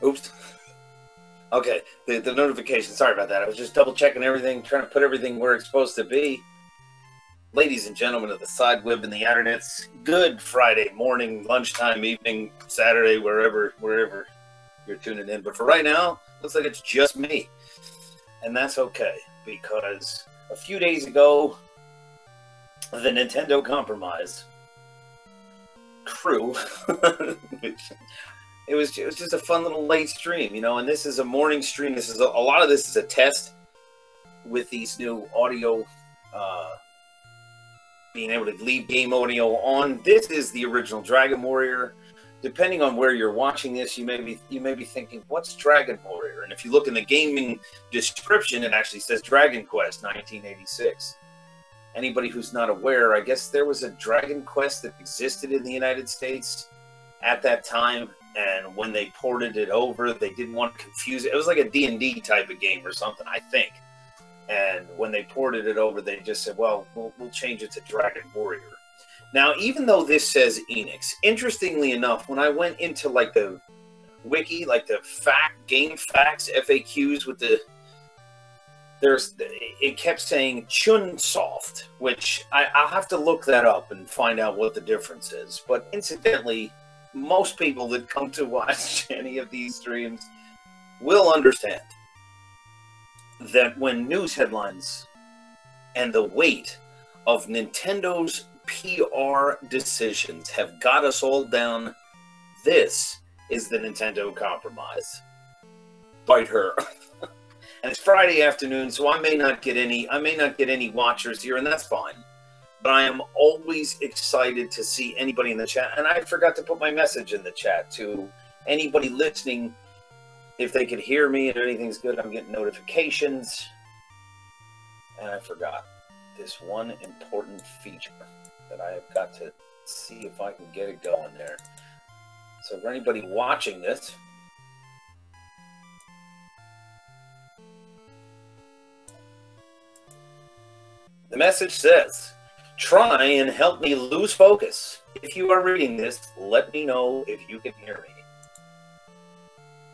Oops. Okay, the notification. Sorry about that. I was just double checking everything, trying to put everything where it's supposed to be. Ladies and gentlemen of the side web and the internets, good Friday morning, lunchtime, evening, Saturday, wherever you're tuning in. But for right now, looks like it's just me, and that's okay, because a few days ago, the Nintendo Compromise crew. It was just a fun little late stream, you know, and this is a morning stream. This is a lot of this is a test with these new audio, being able to leave game audio on. This is the original Dragon Warrior. Depending on where you're watching this, you may be thinking, what's Dragon Warrior? And if you look in the gaming description, it actually says Dragon Quest 1986. Anybody who's not aware, I guess there was a Dragon Quest that existed in the United States at that time. And when they ported it over, they didn't want to confuse it. It was like a D&D type of game or something, I think. And when they ported it over, they just said, well, we'll change it to Dragon Warrior. Now, even though this says Enix, interestingly enough, when I went into like the wiki, like the game facts, FAQs with the, it kept saying Chunsoft, which I'll have to look that up and find out what the difference is. But incidentally, most people that come to watch any of these streams will understand that when news headlines and the weight of Nintendo's PR decisions have got us all down, this is the Nintendo Compromise. Bite her. And it's Friday afternoon, so I may not get any watchers here, and that's fine. But I am always excited to see anybody in the chat. And I forgot to put my message in the chat to anybody listening. If they could hear me and anything's good, I'm getting notifications. And I forgot this one important feature that I have got to see if I can get it going there. So for anybody watching this, the message says, try and help me lose focus. If you are reading this, let me know if you can hear me.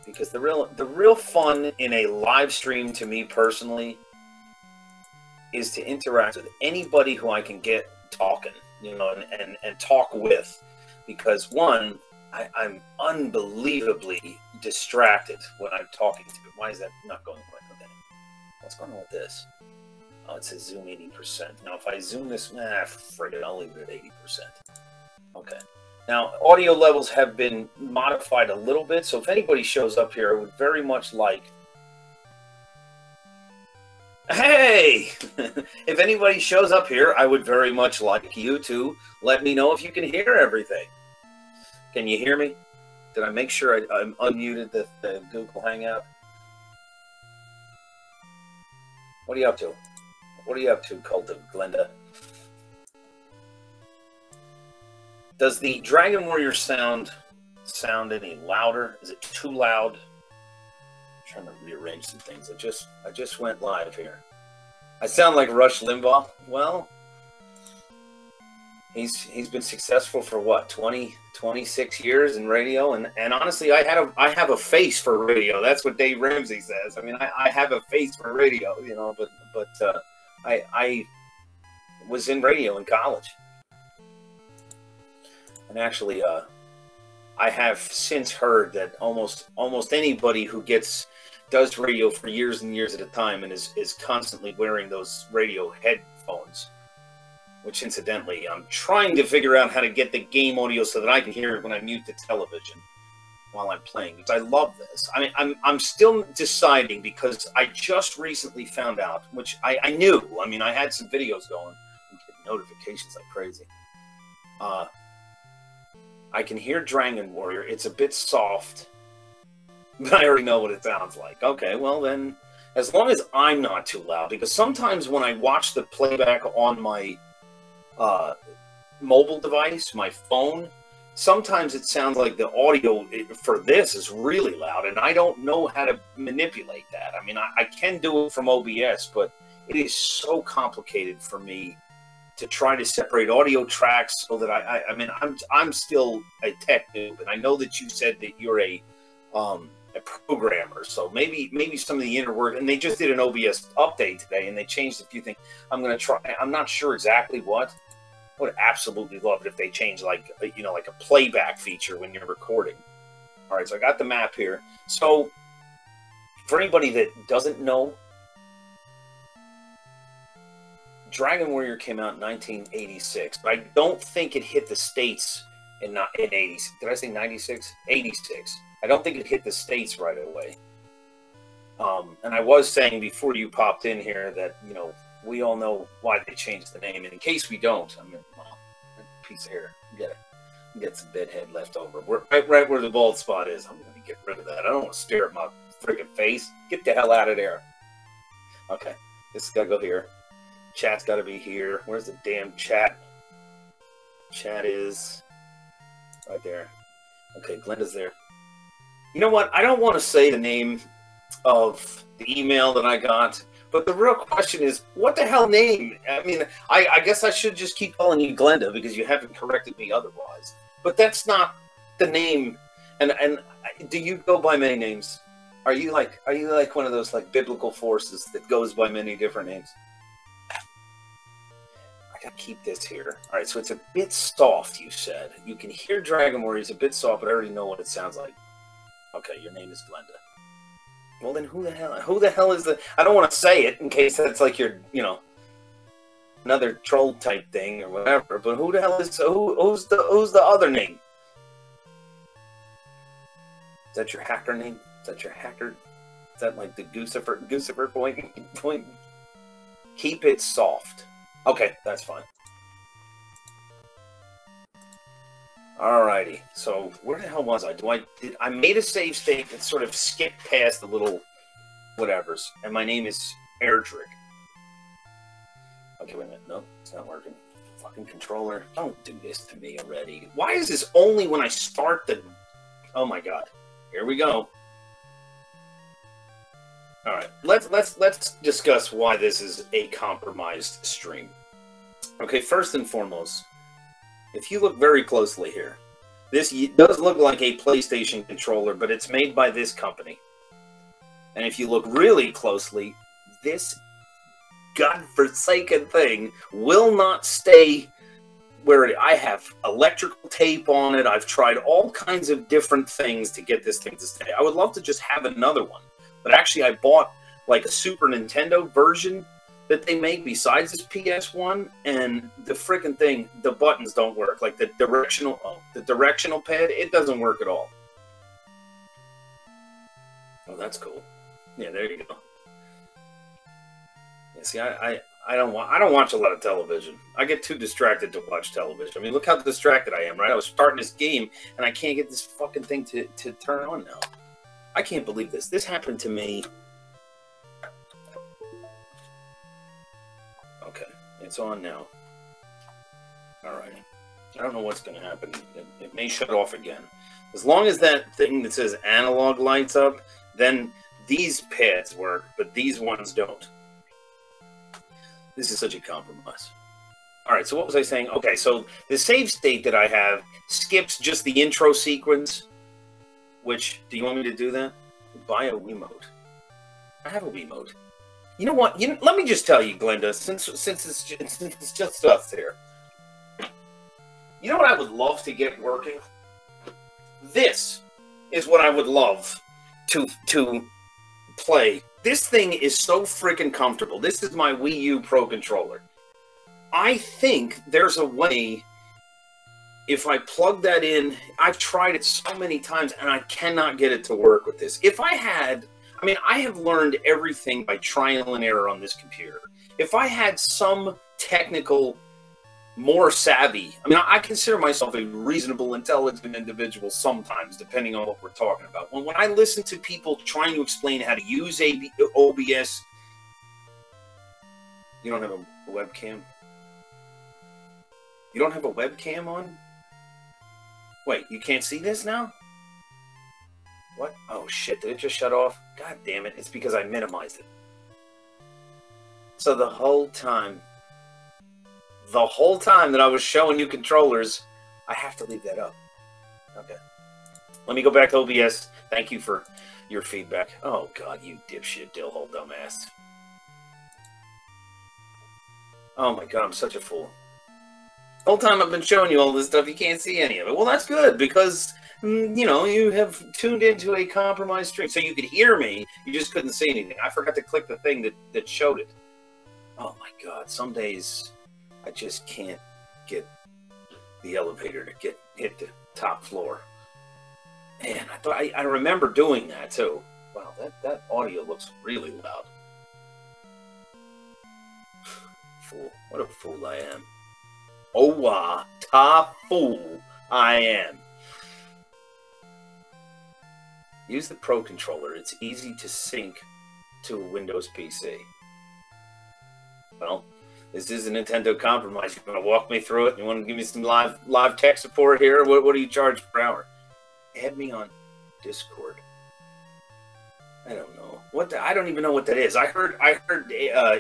Because the real fun in a live stream, to me personally, is to interact with anybody who I can get talking, you know, and talk with. Because one, I'm unbelievably distracted when I'm talking to it. Why is that not going quick? Okay. What's going on with this? Oh, it says zoom 80%. Now, if I zoom this, frig it, I'll leave it at 80%. Okay. Now, audio levels have been modified a little bit, so if anybody shows up here, I would very much like... Hey! If anybody shows up here, I would very much like you to let me know if you can hear everything. Can you hear me? Did I make sure I unmuted the Google Hangout? What are you up to? What are you up to, Cult of Glenda? Does the Dragon Warrior sound any louder? Is it too loud? I'm trying to rearrange some things. I just went live here. I sound like Rush Limbaugh. Well, he's been successful for what, 26 years in radio, and honestly, I have a face for radio. That's what Dave Ramsey says. I mean, I have a face for radio, you know, but I was in radio in college. And actually, I have since heard that almost anybody who does radio for years and years at a time and is constantly wearing those radio headphones, which incidentally, I'm trying to figure out how to get the game audio so that I can hear it when I mute the television while I'm playing, because I love this. I mean, I'm still deciding, because I just recently found out, which I knew. I mean, I had some videos going. I'm getting notifications like crazy. I can hear Dragon Warrior. It's a bit soft, but I already know what it sounds like. Okay, well then, as long as I'm not too loud, because sometimes when I watch the playback on my mobile device, my phone, sometimes it sounds like the audio for this is really loud, and I don't know how to manipulate that. I mean, I can do it from OBS, but it is so complicated for me to try to separate audio tracks so that I mean, I'm still a tech noob, and I know that you said that you're a programmers, so maybe some of the inner work. And they just did an OBS update today, and they changed a few things. I'm gonna try. I'm not sure exactly what. I would absolutely love it if they changed, like, you know, like a playback feature when you're recording. All right, so I got the map here. So for anybody that doesn't know, Dragon Warrior came out in 1986, but I don't think it hit the States in 80s. Did I say 96? 86. I don't think it hit the States right away. And I was saying before you popped in here that, you know, we all know why they changed the name. And in case we don't, I mean, a piece of hair. Get some bedhead left over. Right where the bald spot is. I'm going to get rid of that. I don't want to stare at my freaking face. Get the hell out of there. Okay. This has got to go here. Chat's got to be here. Where's the damn chat? Chat is right there. Okay, Glenda's there. You know what? I don't want to say the name of the email that I got, but the real question is, what the hell name? I mean, I guess I should just keep calling you Glenda because you haven't corrected me otherwise. But that's not the name. And do you go by many names? Are you like one of those like biblical forces that goes by many different names? I gotta keep this here. All right, so it's a bit soft, you said. You can hear Dragon Warrior is a bit soft, but I already know what it sounds like. Okay, your name is Glenda. Well, then who the hell is the... I don't want to say it in case that's like your, you know, another troll type thing or whatever, but who the hell is... Who's the other name? Is that your hacker name? Is that your hacker... Is that like the Goosifer point? Keep it soft. Okay, that's fine. Alrighty, so where the hell was I? I made a save state that sort of skipped past the little whatevers, and my name is Erdrick. Okay, wait a minute. No, it's not working. Fucking controller. Don't do this to me already. Why is this only when I start the... Oh my god. Here we go. Alright, let's discuss why this is a compromised stream. Okay, first and foremost, if you look very closely here, this does look like a PlayStation controller, but it's made by this company. And if you look really closely, this godforsaken thing will not stay where I have electrical tape on it. I've tried all kinds of different things to get this thing to stay. I would love to just have another one, but actually I bought like a Super Nintendo version that they make besides this PS1, and the freaking thing, the buttons don't work. Like the directional pad, it doesn't work at all. Oh, that's cool. Yeah, there you go. Yeah, see, I don't watch a lot of television. I get too distracted to watch television. I mean, look how distracted I am, right? I was starting this game, and I can't get this fucking thing to turn on now. I can't believe this. This happened to me. Okay, it's on now. Alright. I don't know what's going to happen. It may shut off again. As long as that thing that says analog lights up, then these pads work, but these ones don't. This is such a compromise. Alright, so what was I saying? Okay, so the save state that I have skips just the intro sequence, which, do you want me to do that? Buy a Wiimote. I have a Wiimote. You know what? Let me just tell you, Glenda, since it's just us here. You know what I would love to get working? This is what I would love to play. This thing is so freaking comfortable. This is my Wii U Pro Controller. I think there's a way, if I plug that in, I've tried it so many times, and I cannot get it to work with this. If I had... I mean, I have learned everything by trial and error on this computer. If I had some technical, more savvy... I mean, I consider myself a reasonable, intelligent individual sometimes, depending on what we're talking about. When I listen to people trying to explain how to use OBS... You don't have a webcam? You don't have a webcam on? Wait, you can't see this now? What? Oh shit, did it just shut off? God damn it, it's because I minimized it. So the whole time that I was showing you controllers, I have to leave that up. Okay. Let me go back to OBS. Thank you for, your feedback. Oh, God, you dipshit, dillhole dumbass. Oh, my God, I'm such a fool. The whole time I've been showing you all this stuff, you can't see any of it. Well, that's good, because, you know, you have tuned into a compromised stream. So you could hear me, you just couldn't see anything. I forgot to click the thing that showed it. Oh, my God, some days I just can't get the elevator to hit the top floor. Man, I remember doing that, too. Wow, that audio looks really loud. Fool. What a fool I am. Oh, ta fool I am. Use the Pro Controller. It's easy to sync to a Windows PC. Well, this is a Nintendo compromise. You want to walk me through it? You want to give me some live tech support here? What do you charge per hour? Add me on Discord. I don't know. I don't even know what that is. I heard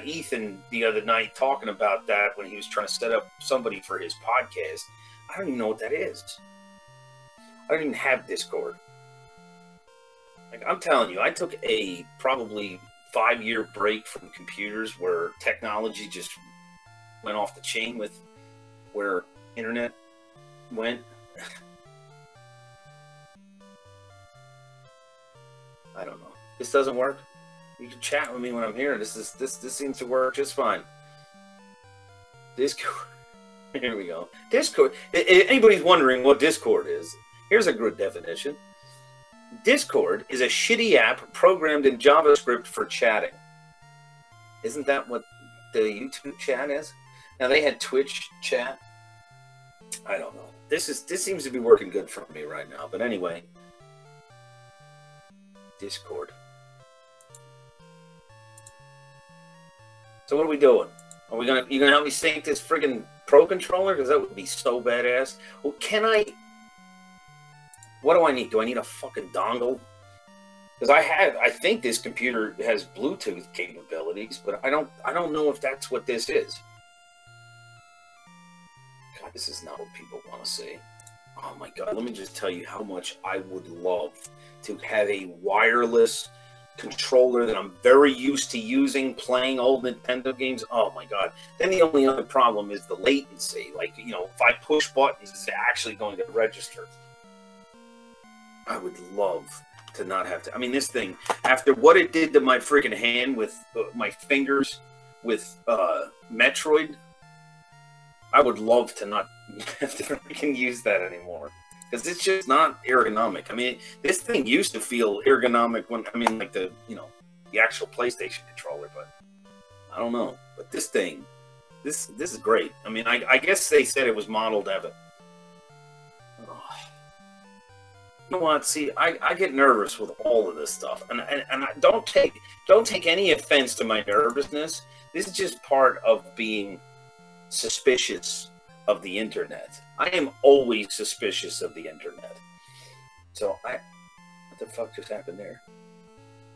Ethan the other night talking about that when he was trying to set up somebody for his podcast. I don't even know what that is. I don't even have Discord. Like, I'm telling you, I took a probably 5-year break from computers where technology just went off the chain with where internet went. I don't know. This doesn't work. You can chat with me when I'm here. This seems to work just fine. Discord. Here we go. Discord. If anybody's wondering what Discord is, here's a good definition. Discord is a shitty app programmed in JavaScript for chatting. Isn't that what the YouTube chat is? Now they had Twitch chat. I don't know. This seems to be working good for me right now. But anyway, Discord. So what are we doing? You gonna help me sync this friggin' Pro Controller? Because that would be so badass. Well, can I? What do I need? Do I need a fucking dongle? Because I think this computer has Bluetooth capabilities, but I don't know if that's what this is. God, this is not what people want to see. Oh my God, let me just tell you how much I would love to have a wireless controller that I'm very used to using, playing old Nintendo games. Oh my God. Then the only other problem is the latency. Like, you know, if I push buttons, it's actually going to register. I would love to not have to. I mean, this thing, after what it did to my freaking hand with my fingers with Metroid, I would love to not have to freaking use that anymore. Because it's just not ergonomic. I mean, this thing used to feel ergonomic when, I mean, like the actual PlayStation controller, but I don't know. But this thing, this is great. I mean, I guess they said it was modeled after. Oh. You know what? See, I get nervous with all of this stuff, and I don't take any offense to my nervousness. This is just part of being suspicious of the internet. I am always suspicious of the internet. So what the fuck just happened there?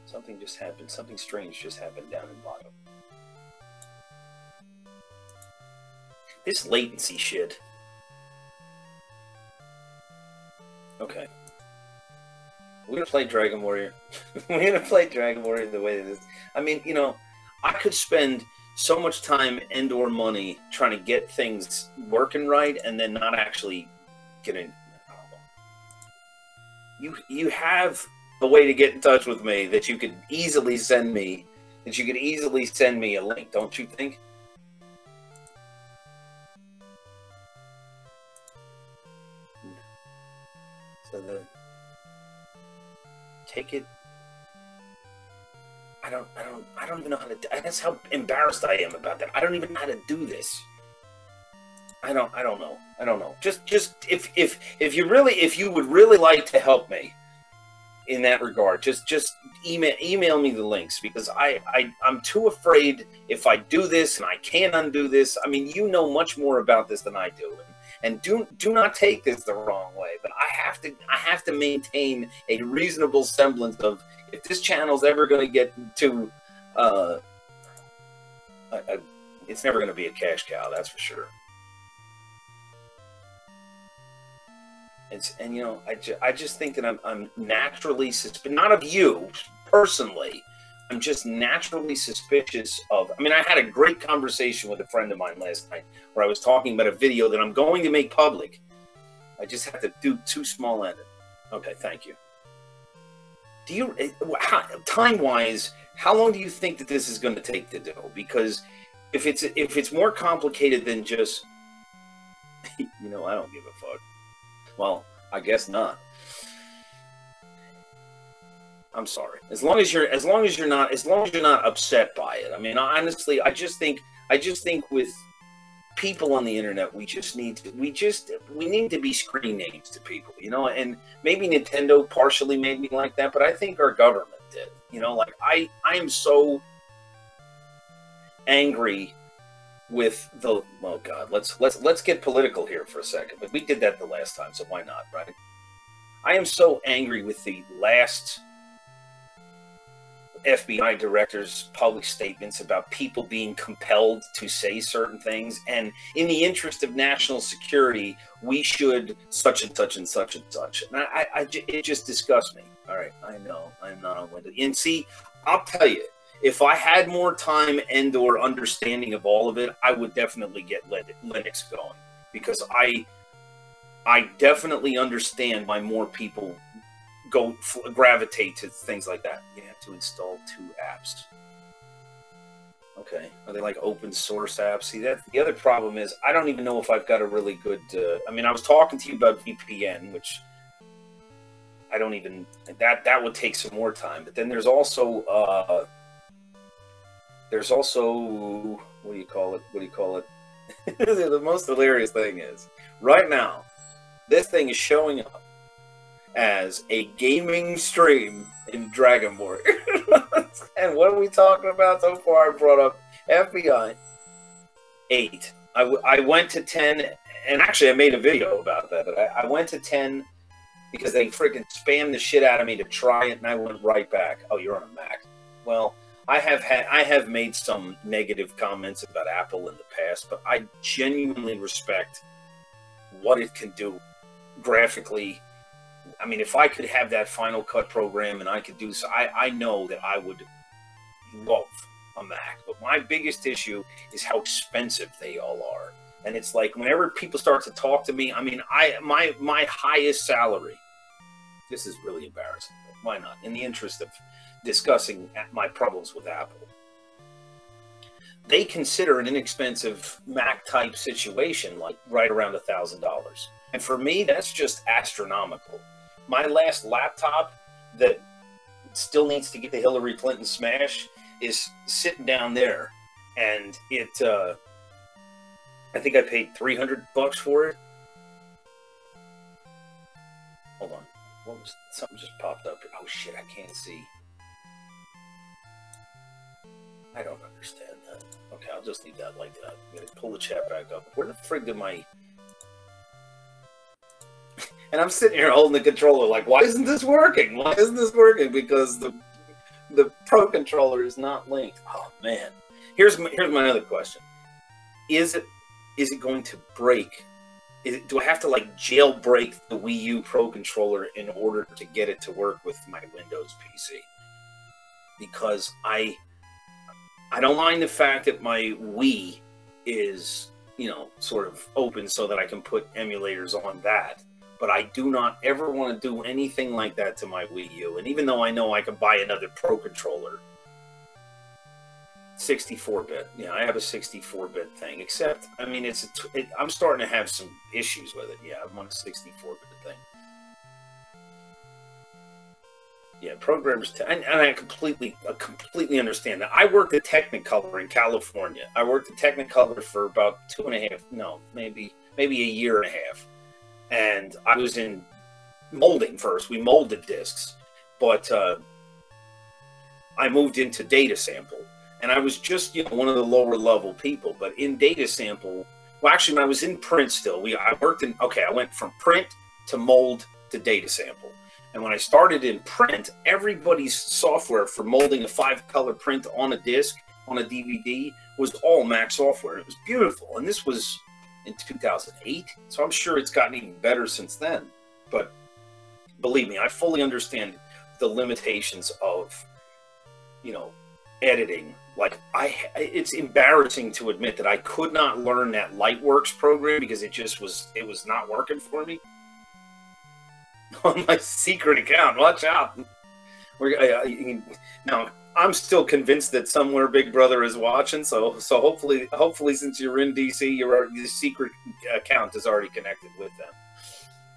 Something just happened. Something strange just happened down in the bottom. This latency shit. Okay. We're gonna play Dragon Warrior. We're gonna play Dragon Warrior the way it is. I mean, you know, I could spend so much time and or money trying to get things working right and then not actually getting. You have a way to get in touch with me that you could easily send me. That you could easily send me a link, don't you think? So take it. I don't even know how to. That's how embarrassed I am about that. I don't even know how to do this. I don't know. Just if you would really like to help me in that regard, just email me the links, because I'm too afraid if I do this and I can't undo this. I mean, you know much more about this than I do, and do not take this the wrong way. But I have to maintain a reasonable semblance of, if this channel's ever going to get to, it's never going to be a cash cow, that's for sure. And you know, I just think that I'm naturally not of you personally. I'm just naturally suspicious of. I mean, I had a great conversation with a friend of mine last night where I was talking about a video that I'm going to make public. I just have to do 2 small edits. Okay, thank you. Do you, time-wise, how long do you think that this is going to take to do? Because if it's more complicated than just, you know, I don't give a fuck. Well, I guess not. I'm sorry. As long as you're not upset by it. I mean, honestly, I just think with people on the internet, we need to be screen names to people, you know. And maybe Nintendo partially made me like that, but I think our government did. You know, like I am so angry with the, oh God, let's get political here for a second. But we did that the last time, so why not, right? I am so angry with the last FBI director's public statements about people being compelled to say certain things, and in the interest of national security, we should such and such and such and such. And it just disgusts me. All right, I know I'm not on Windows. And see, I'll tell you, if I had more time and/or understanding of all of it, I would definitely get Linux going, because I definitely understand why more people gravitate to things like that. You have to install 2 apps. Okay, are they like open source apps? See, that the other problem is I don't even know if I've got a really good. I mean, I was talking to you about VPN, which I don't even that would take some more time. But then there's also what do you call it? What do you call it? The most hilarious thing is right now this thing is showing up as a gaming stream in Dragon Warrior. And what are we talking about so far? I brought up FBI 8. I went to 10, and actually I made a video about that, but I went to 10 because they freaking spammed the shit out of me to try it, and I went right back. Oh, you're on a Mac. Well, I have made some negative comments about Apple in the past, but I genuinely respect what it can do graphically. I mean, if I could have that Final Cut program and I could do so, I know that I would love a Mac. But my biggest issue is how expensive they all are. And it's like whenever people start to talk to me, I mean, my highest salary. This is really embarrassing. But why not? In the interest of discussing my problems with Apple, they consider an inexpensive Mac type situation like right around $1,000. And for me, that's just astronomical. My last laptop that still needs to get the Hillary Clinton smash is sitting down there, and it I think I paid $300 for it. Hold on, what was something just popped up? Oh shit, I can't see. I don't understand that. Okay, I'll just leave that like that. I'm gonna pull the chat back up. Where the frig did my... And I'm sitting here holding the controller like, why isn't this working? Why isn't this working? Because the Pro controller is not linked. Oh man. Here's my other question. Is it going to break? Do I have to like jailbreak the Wii U Pro controller in order to get it to work with my Windows PC? Because I don't mind the fact that my Wii is, you know, sort of open so that I can put emulators on that. But I do not ever want to do anything like that to my Wii U. And even though I know I can buy another Pro controller, 64-bit. Yeah, I have a 64-bit thing. Except, I mean, I'm starting to have some issues with it. Yeah, I'm on a 64-bit thing. Yeah, programmers, and I completely understand that. I worked at Technicolor in California. I worked at Technicolor for about maybe a year and a half. And I was in molding first. We molded discs, but I moved into data sample, and I was just, you know, one of the lower level people. But in data sample, well, actually, when I was in print still, I went from print to mold to data sample. And when I started in print, everybody's software for molding a 5-color print on a disc, on a DVD, was all Mac software. It was beautiful, and this was in 2008, so I'm sure it's gotten even better since then. But believe me, I fully understand the limitations of, you know, editing. Like, it's embarrassing to admit that I could not learn that Lightworks program because it was not working for me on my secret account. Watch out. Now, I'm still convinced that somewhere Big Brother is watching, so hopefully since you're in DC, your secret account is already connected with them.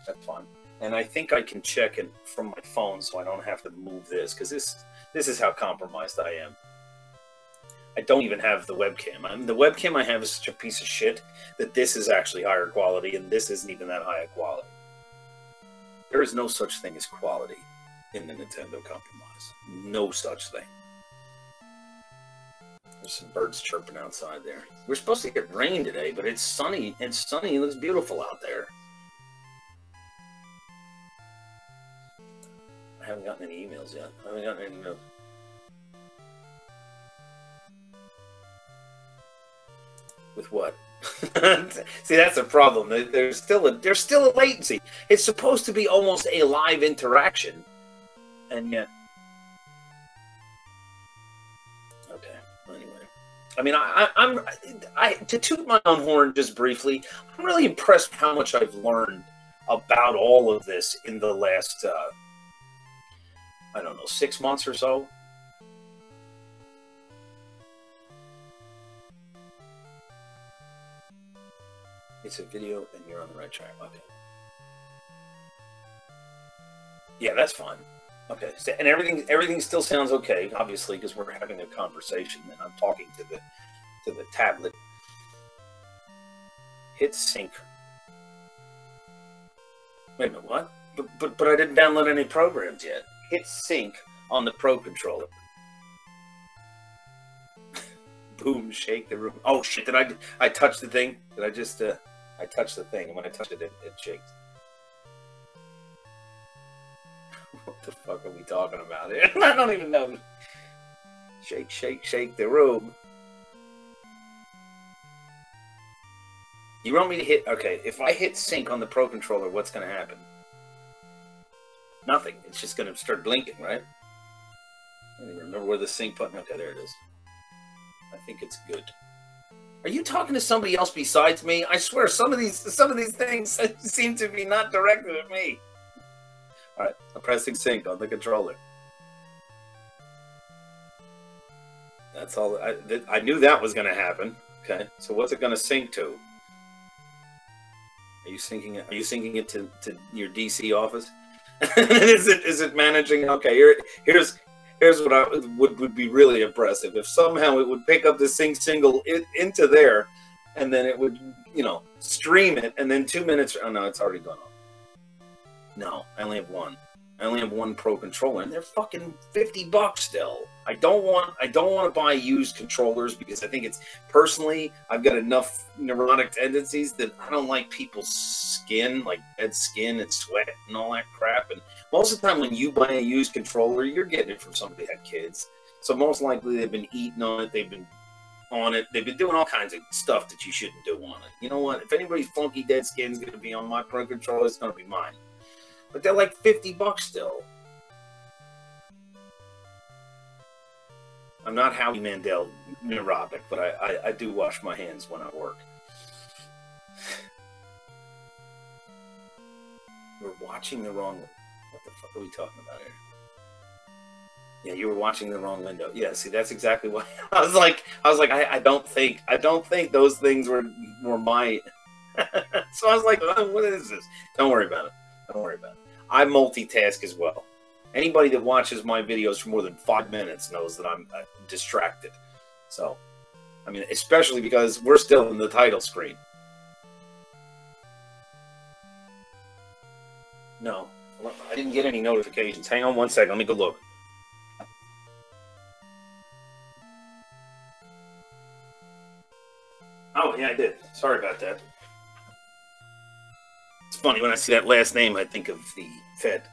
That's fine. And I think I can check it from my phone, so I don't have to move this, because this is how compromised I am. I don't even have the webcam. The webcam I have is such a piece of shit that this is actually higher quality, and this isn't even that high a quality. There is no such thing as quality in the Nintendo compromise. No such thing. There's some birds chirping outside there. We're supposed to get rain today, but it's sunny. It's sunny. It looks beautiful out there. I haven't gotten any emails yet. I haven't gotten any emails. With what? See, that's a problem. There's still a latency. It's supposed to be almost a live interaction, and yet, okay. Anyway, I mean, I to toot my own horn just briefly, I'm really impressed with how much I've learned about all of this in the last, I don't know, 6 months or so. It's a video and you're on the right track. Okay. Yeah, that's fine. Okay. So, and everything still sounds okay, obviously, because we're having a conversation and I'm talking to the tablet. Hit sync. Wait a minute, what? But I didn't download any programs yet. Hit sync on the Pro Controller. Boom, shake the room. Oh shit, did I touch the thing? Did I just I touched the thing, and when I touch it, it shakes. What the fuck are we talking about here? I don't even know. Shake, shake, shake the room. You want me to hit... Okay, if I hit sync on the Pro Controller, what's going to happen? Nothing. It's just going to start blinking, right? I don't even remember where the sync button... Okay, there it is. I think it's good. Are you talking to somebody else besides me? I swear, some of these things seem to be not directed at me. All right, I'm pressing sync on the controller. That's all. I knew that was going to happen. Okay, so what's it going to sync to? Are you syncing it? Are you syncing it to your DC office? is it managing? Okay, here's what would be really impressive if somehow it would pick up the sync single into there, and then it would, you know, stream it, and then 2 minutes. Oh no, it's already gone off. No, I only have one. I only have one Pro controller, and they're fucking $50 still. I don't want to buy used controllers because I think it's personally I've got enough neurotic tendencies that I don't like people's skin, like dead skin and sweat and all that crap. And most of the time when you buy a used controller, you're getting it from somebody that had kids. So most likely they've been eating on it, they've been on it, they've been doing all kinds of stuff that you shouldn't do on it. You know what? If anybody's funky dead skin is going to be on my Pro controller, it's going to be mine. But they're like $50 still. I'm not Howie Mandel neurotic, but I do wash my hands when I work. We're watching the wrong... What the fuck are we talking about here? Yeah, you were watching the wrong window. Yeah, see, that's exactly what I was like. I don't think those things were my. So I was like, oh, what is this? Don't worry about it. Don't worry about it. I multitask as well. Anybody that watches my videos for more than 5 minutes knows that I'm distracted. So, I mean, especially because we're still in the title screen. No, I didn't get any notifications. Hang on one second. Let me go look. Oh, yeah, I did. Sorry about that. It's funny, when I see that last name, I think of the Fed.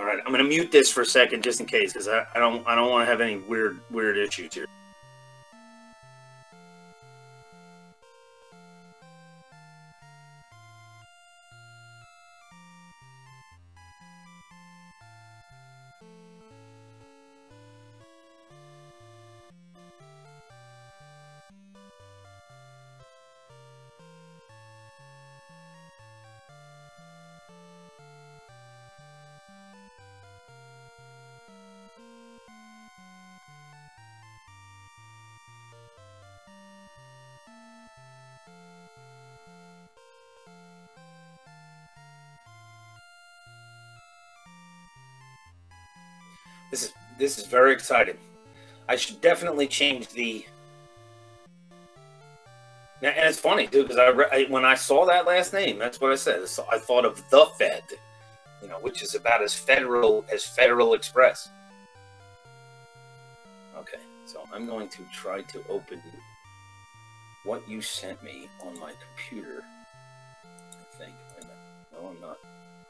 All right, I'm gonna mute this for a second just in case, because I don't want to have any weird issues here. This is very exciting. I should definitely change the. And it's funny too, because when I saw that last name, that's what I said. So I thought of the Fed, you know, which is about as federal as Federal Express. Okay, so I'm going to try to open what you sent me on my computer. I think. Wait a minute. No, I'm not.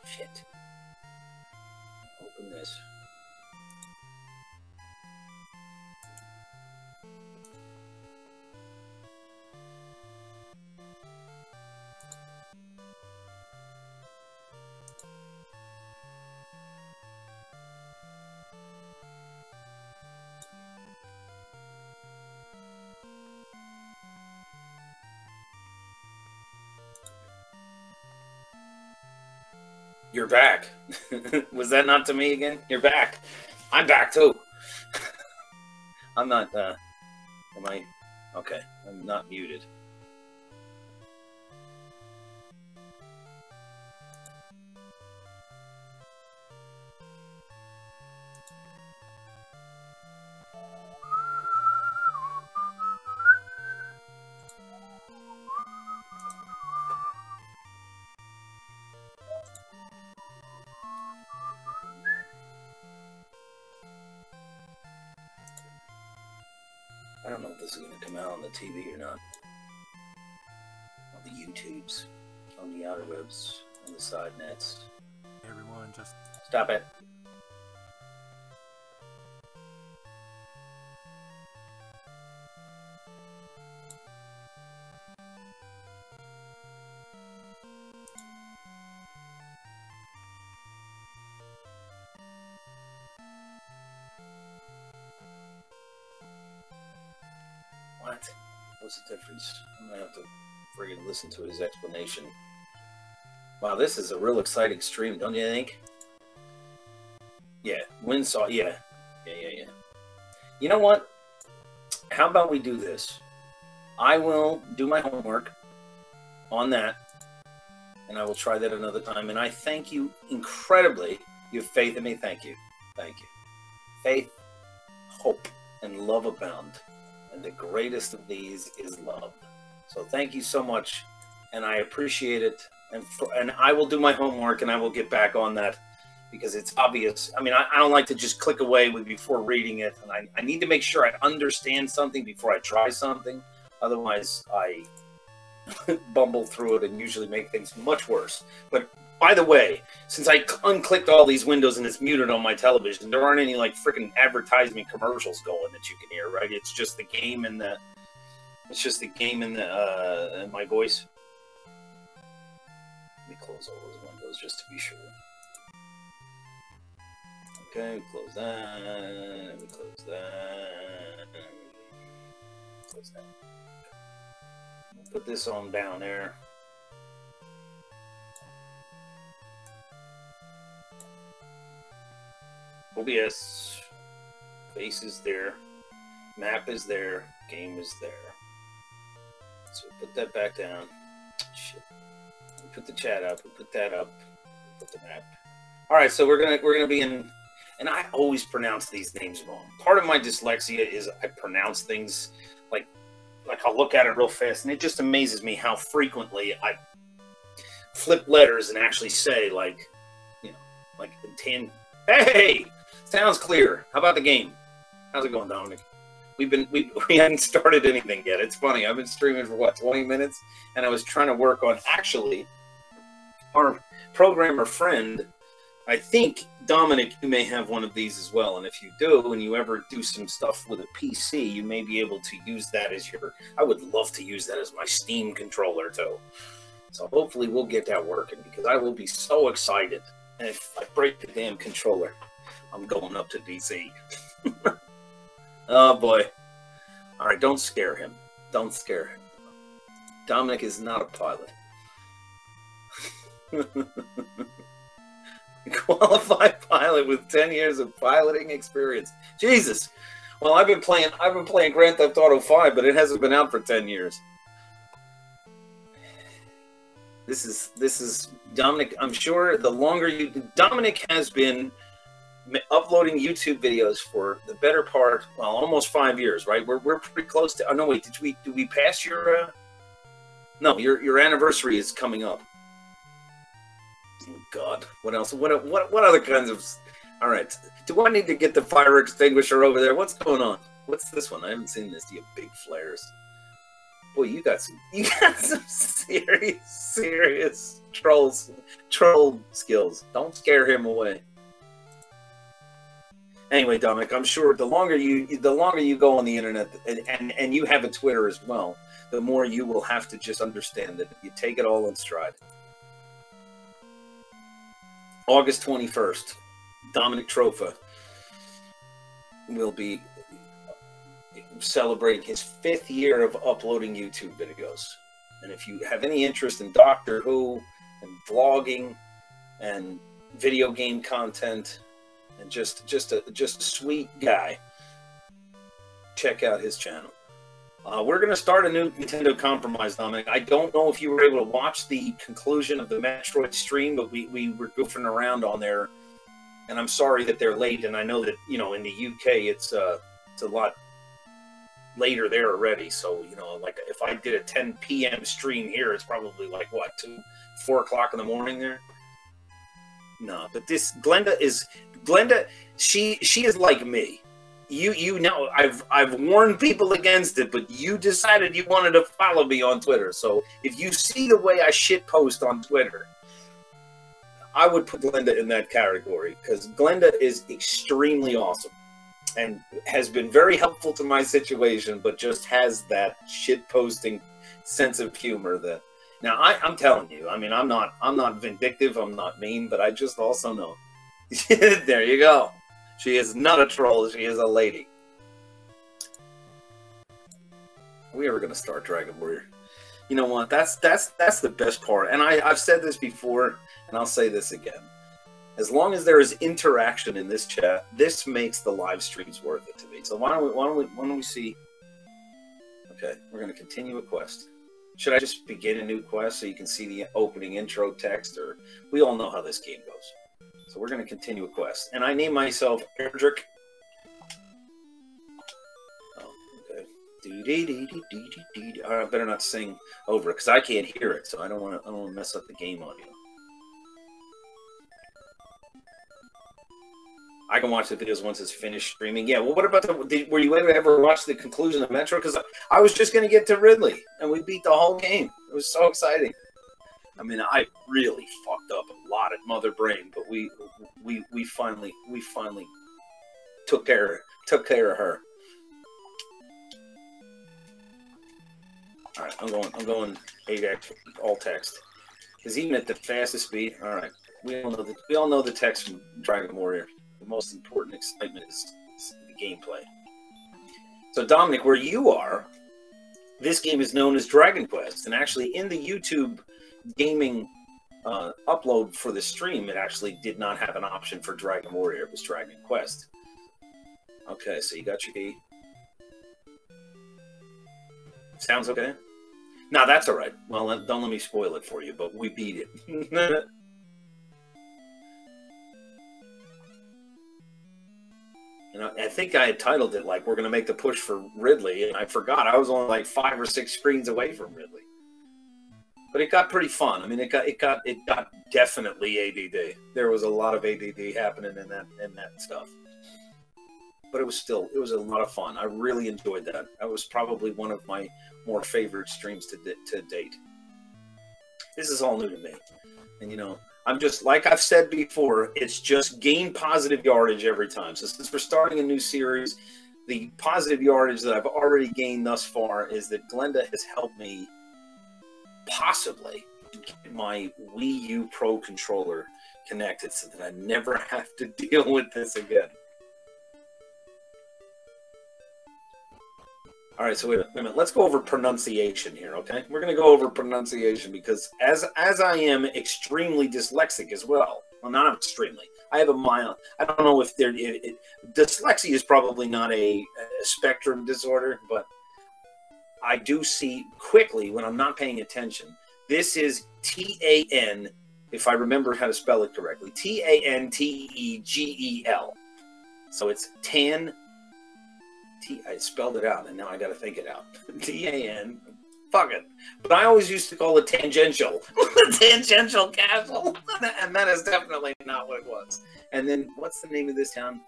Shit. Open this. You're back. Was that not to me again? You're back. I'm back too. I'm not, am I? Okay, I'm not muted. I don't know if this is going to come out on the TV or not. On the YouTubes, on the outerwebs, on the sidenets. Everyone, just stop it. What? What's the difference? I'm gonna have to friggin' listen to his explanation. Wow, this is a real exciting stream, don't you think? Yeah, Windsaw, yeah. You know what? How about we do this? I will do my homework on that, and I will try that another time. And I thank you incredibly. You have faith in me. Thank you. Thank you. Faith, hope, and love abound. And the greatest of these is love. So thank you so much, and I appreciate it. And I will do my homework, and I will get back on that, because it's obvious. I mean, I don't like to just click away before reading it, and I need to make sure I understand something before I try something. Otherwise, I bumble through it and usually make things much worse. But by the way, since I unclicked all these windows and it's muted on my television, there aren't any like freaking advertisement commercials going that you can hear, right? It's just the game and the, and my voice. Let me close all those windows just to be sure. Okay, close that. We close that. Close that. We'll put this on down there. OBS, face is there, map is there, game is there. So put that back down. Shit. We put the chat up. We put that up. We put the map. All right, so we're gonna be in, and I always pronounce these names wrong. Part of my dyslexia is I pronounce things like I'll look at it real fast, and it just amazes me how frequently I flip letters and actually say like, you know, like 10. Hey. Sounds clear. How about the game? How's it going, Dominic? We haven't started anything yet. It's funny. I've been streaming for what, 20 minutes, and I was trying to work on, actually, our programmer friend I think, Dominic, you may have one of these as well. And if you do, and you ever do some stuff with a PC, you may be able to use that as your... I would love to use that as my Steam controller, too. So hopefully we'll get that working, because I will be so excited. And if I break the damn controller, I'm going up to DC. Oh, boy. All right, don't scare him. Don't scare him. Dominic is not a pilot. Qualified pilot with 10 years of piloting experience. Jesus. Well, I've been playing Grand Theft Auto 5, but it hasn't been out for 10 years. This is Dominic. I'm sure the longer you... Dominic has been uploading YouTube videos for the better part, well, almost 5 years, right? We're pretty close to... Oh, no, wait. Did we pass your... No, your anniversary is coming up. Oh, God. What else? What other kinds of... All right. Do I need to get the fire extinguisher over there? What's going on? What's this one? I haven't seen this. You big flares. Boy, you got some serious troll skills. Don't scare him away. Anyway, Dominic, I'm sure the longer you go on the internet, and you have a Twitter as well, the more you will have to just understand that you take it all in stride. August 21st, Dominic Trofa will be celebrating his 5th year of uploading YouTube videos. And if you have any interest in Doctor Who and vlogging and video game content and just a sweet guy, check out his channel. We're going to start a new Nintendo Compromise, Dominic. I don't know if you were able to watch the conclusion of the Metroid stream, but we were goofing around on there, and I'm sorry that they're late. And I know that, you know, in the UK it's a lot later there already. So, you know, like if I did a 10 p.m. stream here, it's probably like what, 4 o'clock in the morning there. No, but this Glenda, she is like me. You know, I've warned people against it, but you decided you wanted to follow me on Twitter. So if you see the way I shitpost on Twitter, I would put Glenda in that category, because Glenda is extremely awesome and has been very helpful to my situation, but just has that shitposting sense of humor that... Now, I'm telling you, I mean, I'm not vindictive, I'm not mean, but I just also know. There you go. She is not a troll, she is a lady. Are we ever going to start Dragon Warrior? You know what, that's the best part. And I've said this before, and I'll say this again. As long as there is interaction in this chat, this makes the live streams worth it to me. So why don't we see... Okay, we're going to continue a quest. Should I just begin a new quest so you can see the opening intro text? Or we all know how this game goes. So we're going to continue a quest. And I name myself Erdrick. Oh, okay. I better not sing over it, because I can't hear it, so I don't want to mess up the game audio. I can watch the videos once it's finished streaming. Yeah, well, what about were you ever watch the conclusion of Metro? Because I was just going to get to Ridley, and we beat the whole game. It was so exciting. I mean, I really fucked up a lot at Mother Brain, but we finally took care of her. All right, I'm going 8x all text, because even at the fastest speed, all right, we all know the text from Dragon Warrior. The most important excitement is the gameplay. So, Dominic, where you are, this game is known as Dragon Quest, and actually in the YouTube gaming upload for the stream, it actually did not have an option for Dragon Warrior. It was Dragon Quest. Okay, so you got your key. Sounds okay? No, that's all right. Well, don't let me spoil it for you, but we beat it. And I think I had titled it like, we're going to make the push for Ridley, and I forgot I was only like 5 or 6 screens away from Ridley. But it got pretty fun. I mean, it got definitely ADD. There was a lot of ADD happening in that stuff. But it was a lot of fun. I really enjoyed that. That was probably one of my more favorite streams to date. This is all new to me. And, you know, I'm just, like I've said before, it's just gain positive yardage every time. So since we're starting a new series, the positive yardage that I've already gained thus far is that Glenda has helped me possibly get my Wii U Pro controller connected so that I never have to deal with this again. All right, so wait a minute. Let's go over pronunciation here, okay? We're going to go over pronunciation because as I am extremely dyslexic as well. Well, not extremely. I have a mild. I don't know if dyslexia is probably not a spectrum disorder, but I do see quickly when I'm not paying attention. This is T-A-N, if I remember how to spell it correctly, T-A-N-T-E-G-E-L. So it's tan. I spelled it out, and now I got to think it out. T-A-N. Fuck it. But I always used to call it tangential. Tangential castle. And that is definitely not what it was. And then, what's the name of this town?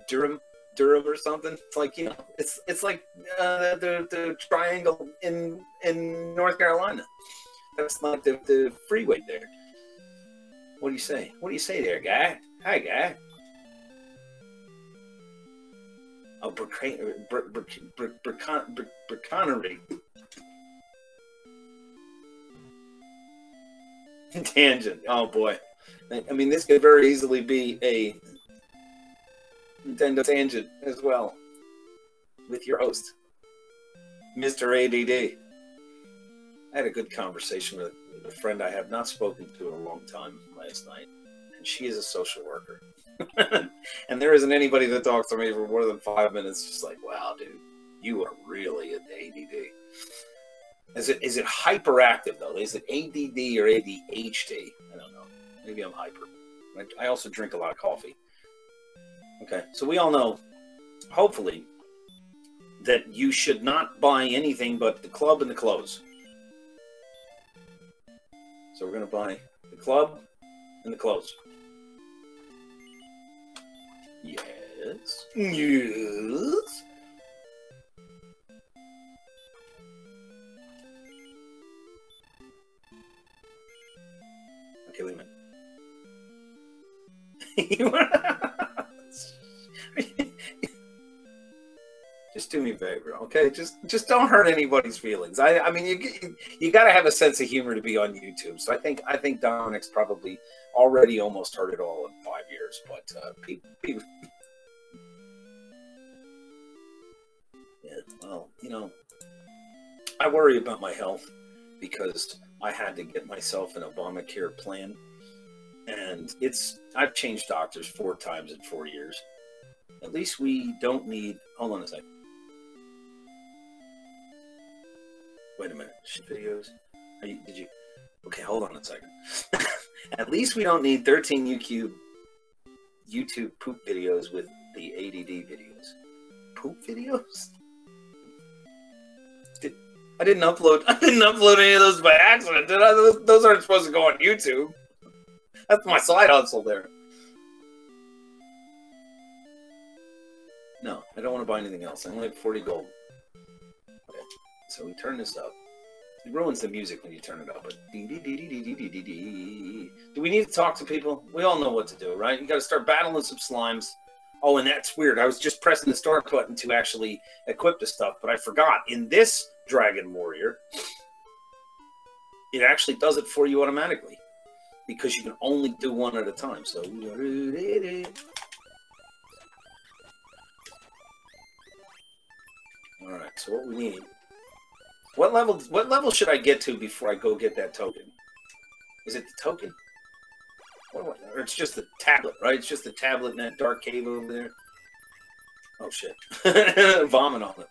Durham or something. It's like, you know, it's like the triangle in North Carolina. That's like the freeway there. What do you say? What do you say there, guy? Hi, guy. Oh, bricanery. Tangent. Oh boy. I mean, this could very easily be a Nintendo tangent as well. With your host, Mr. ADD. I had a good conversation with a friend I have not spoken to in a long time last night, and she is a social worker. And there isn't anybody that talks to me for more than 5 minutes. Just like, wow, dude, you are really an ADD. Is it hyperactive though? Is it ADD or ADHD? I don't know. Maybe I'm hyper. I also drink a lot of coffee. Okay, so we all know, hopefully, that you should not buy anything but the club and the clothes. So we're going to buy the club and the clothes. Yes. Yes. Okay, wait a minute. Just do me a favor, okay? Just don't hurt anybody's feelings. I mean, you got to have a sense of humor to be on YouTube. So I think Dominic's probably already almost heard it all in 5 years. But people, yeah, well, you know, I worry about my health because I had to get myself an Obamacare plan, and I've changed doctors 4 times in 4 years. At least we don't need. Hold on a second. Wait a minute. Videos? Did you? Okay, hold on a second. At least we don't need 13 YouTube poop videos with the ADD videos. Poop videos? I didn't upload any of those by accident, did I? Those aren't supposed to go on YouTube. That's my side hustle there. No, I don't want to buy anything else. I only have 40 gold. Okay, so we turn this up. It ruins the music when you turn it up. But do we need to talk to people? We all know what to do, right? You got to start battling some slimes. Oh, and that's weird. I was just pressing the start button to actually equip the stuff, but I forgot. In this Dragon Warrior, it actually does it for you automatically because you can only do one at a time. So, all right. So what we need? What level should I get to before I go get that token? Is it the token? Or it's just the tablet, right? It's just the tablet in that dark cave over there. Oh shit! Vomit on it.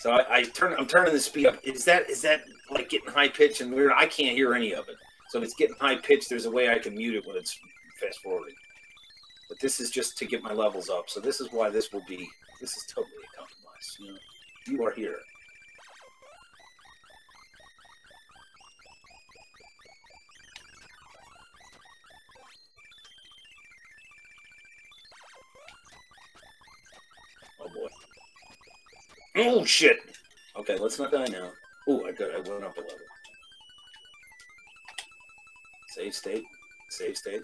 So I'm turning the speed up. Is that like getting high pitched and weird? I can't hear any of it. So if it's getting high pitched, there's a way I can mute it when it's fast forwarding. But this is just to get my levels up. So this is why this is totally a compromise. You know, you are here. Oh boy. Oh shit. Okay, let's not die now. Oh, I went up a level. Save state. Save state.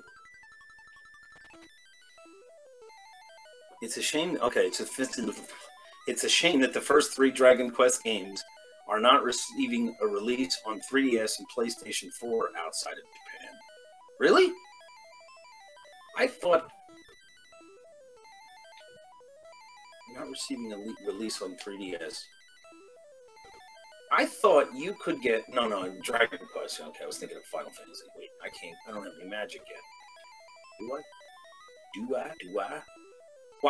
It's a shame. Okay, it's a shame that the first 3 Dragon Quest games are not receiving a release on 3DS and PlayStation 4 outside of Japan. Really? I thought not receiving a release on 3DS. I thought you could get no Dragon Quest. Okay, I was thinking of Final Fantasy. Wait, I don't have any magic yet. Do I? Well,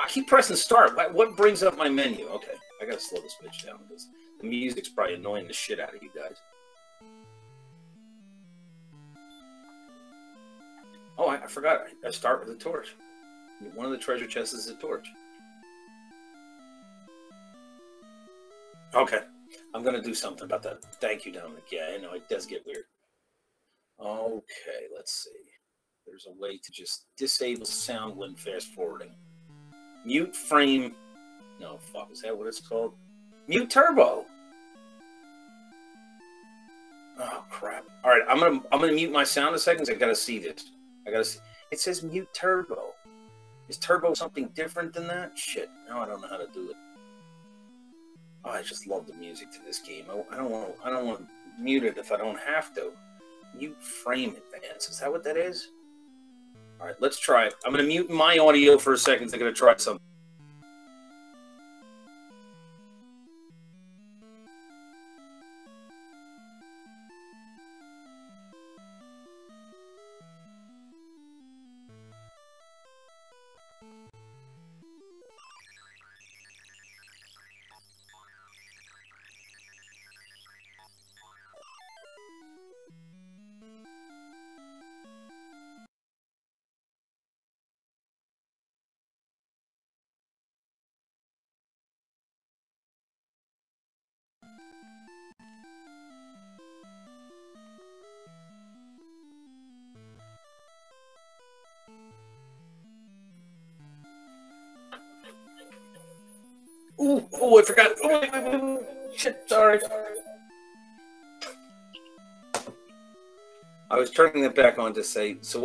I keep pressing start. What brings up my menu? Okay, I gotta slow this bitch down because the music's probably annoying the shit out of you guys. Oh, I forgot. I start with a torch. One of the treasure chests is a torch. Okay. I'm going to do something about that. Thank you, Dominic. Yeah, I know. It does get weird. Okay, let's see. There's a way to just disable sound when fast forwarding. Mute frame. No, fuck. Is that what it's called? Mute turbo. Oh, crap. All right, I'm gonna mute my sound a second. I got to see this. I got to see. It says mute turbo. Is turbo something different than that? Shit. Now I don't know how to do it. Oh, I just love the music to this game. I don't want to mute it if I don't have to. Mute frame advance. Is that what that is? All right, let's try it. I'm going to mute my audio for a second. I'm going to try something. Oh, I forgot. Oh, shit, sorry. I was turning it back on to say, so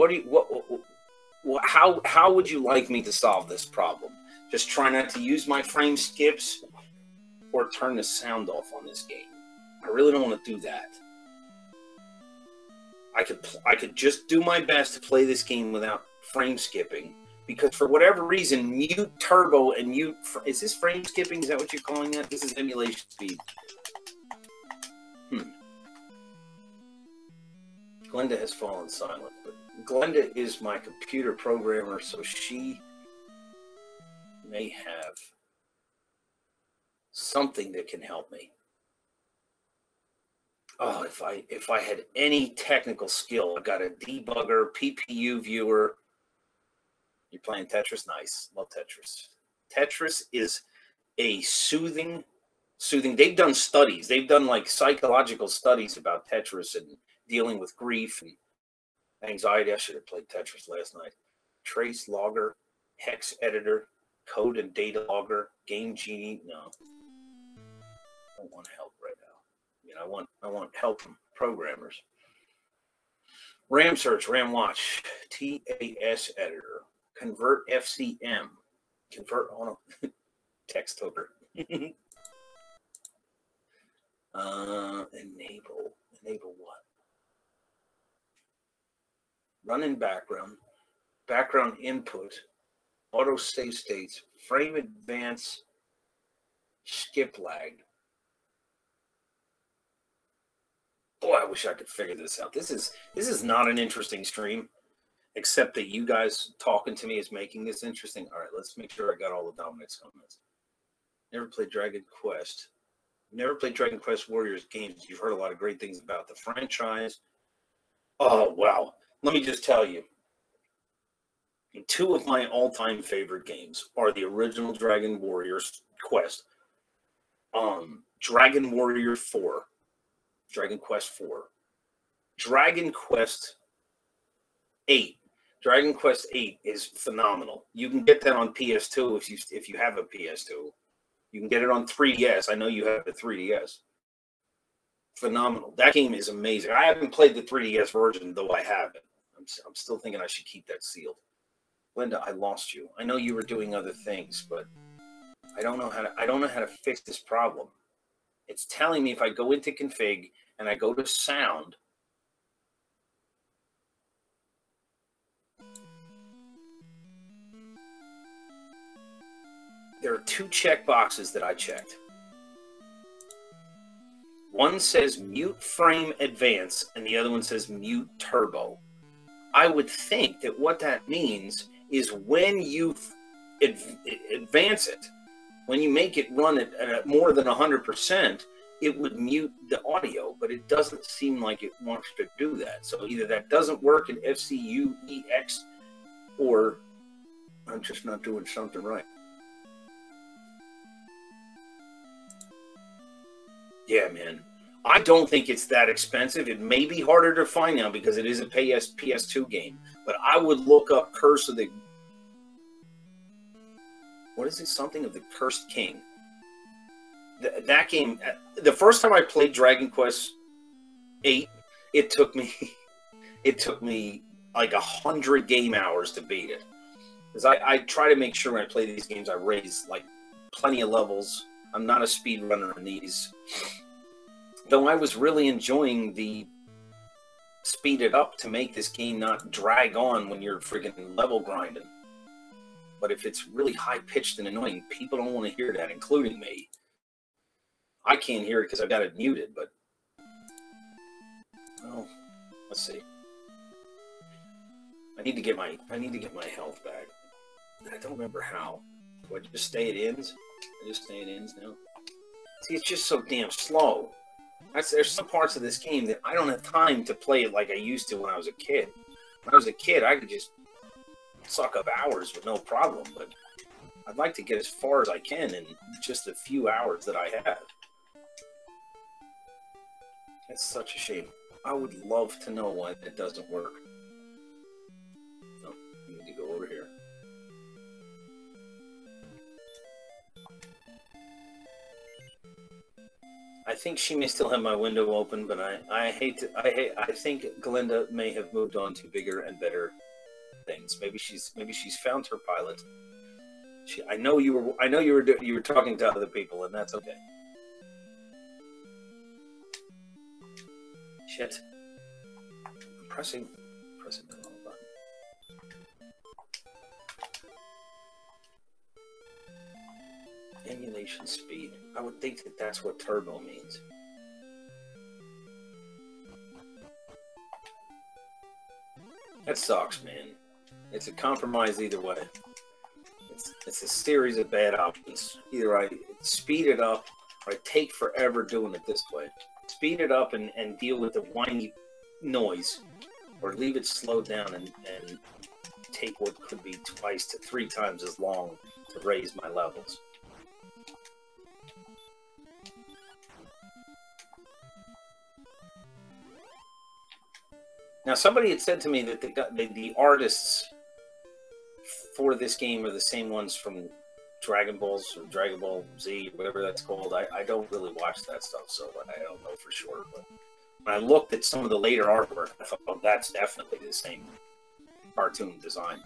how would you like me to solve this problem? Just try not to use my frame skips or turn the sound off on this game? I really don't want to do that. I could just do my best to play this game without frame skipping. Because for whatever reason, mute turbo and mute... Is this frame skipping? Is that what you're calling that? This is emulation speed. Glenda has fallen silent. But Glenda is my computer programmer, so she may have something that can help me. Oh, if I had any technical skill, I've got a debugger, PPU viewer... You're playing Tetris? Nice. Love Tetris. Tetris is a soothing. They've done studies. They've done like psychological studies about Tetris and dealing with grief and anxiety. I should have played Tetris last night. Trace logger, hex editor, code and data logger, game genie. No. I don't want help right now. You know, I want help from programmers. RAM search, RAM watch, TAS editor. Convert FCM. Convert on a text over. Enable. Enable what? Run in background. Background input. Auto save states. Frame advance. Skip lag. Boy, I wish I could figure this out. This is not an interesting stream. Except that you guys talking to me is making this interesting. All right, let's make sure I got all the Dominic's comments. Never played Dragon Quest. Never played Dragon Quest Warriors games. You've heard a lot of great things about the franchise. Oh, wow. Let me just tell you. 2 of my all-time favorite games are the original Dragon Warriors Quest. Dragon Warrior 4. Dragon Quest 4. Dragon Quest 8. Dragon Quest 8 is phenomenal. You can get that on PS2 if you have a PS2. You can get it on 3DS. I know you have a 3DS. Phenomenal. That game is amazing. I haven't played the 3DS version, though I have it. I'm still thinking I should keep that sealed. Linda, I lost you. I know you were doing other things, but I don't know how to fix this problem. It's telling me if I go into config and I go to sound, there are two check boxes that I checked. One says mute frame advance and the other one says mute turbo. I would think that what that means is when you advance it, when you make it run at more than 100%, it would mute the audio, but it doesn't seem like it wants to do that. So either that doesn't work in FCUEX or I'm just not doing something right. Yeah, man. I don't think it's that expensive. It may be harder to find now because it is a PS2 game. But I would look up Curse of the... What is it? Something of the Cursed King. That game... The first time I played Dragon Quest VIII, it took me... It took me like 100 game hours to beat it. Because I try to make sure when I play these games, I raise like plenty of levels. I'm not a speedrunner in these. Though I was really enjoying the speed it up to make this game not drag on when you're freaking level grinding. But if it's really high-pitched and annoying, people don't want to hear that, including me. I can't hear it because I've got it muted, but... Well, let's see. I need to get my health back. I don't remember how. Do I just stay at ends? I just stay at ends now. See, it's just so damn slow. There's some parts of this game that I don't have time to play it like I used to when I was a kid. When I was a kid, I could just suck up hours with no problem, but I'd like to get as far as I can in just a few hours that I have. That's such a shame. I would love to know why that doesn't work. No, I need to go over here. I think she may still have my window open, but I think Glinda may have moved on to bigger and better things. Maybe she's found her pilot. I know you were talking to other people, and that's okay. Shit. I'm pressing the wrong button. Emulation speed. I would think that that's what turbo means. That sucks, man. It's a compromise either way. It's a series of bad options. Either I speed it up or I take forever doing it this way. Speed it up and deal with the whiny noise, or leave it slowed down and take what could be 2 to 3 times as long to raise my levels. Now, somebody had said to me that the artists for this game are the same ones from Dragon Balls or Dragon Ball Z, whatever that's called. I don't really watch that stuff, so I don't know for sure. But when I looked at some of the later artwork, I thought, oh, that's definitely the same cartoon design.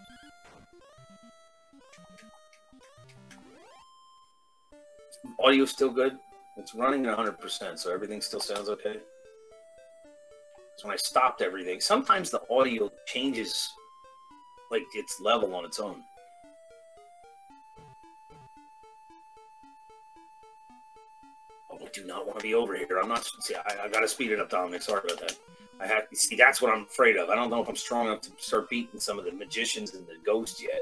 Audio's still good. It's running at 100%, so everything still sounds okay. So when I stopped everything, sometimes the audio changes like its level on its own. Oh, I do not want to be over here. I'm not. See, I got to speed it up, Dominic. Sorry about that. I have to see. That's what I'm afraid of. I don't know if I'm strong enough to start beating some of the magicians and the ghosts yet.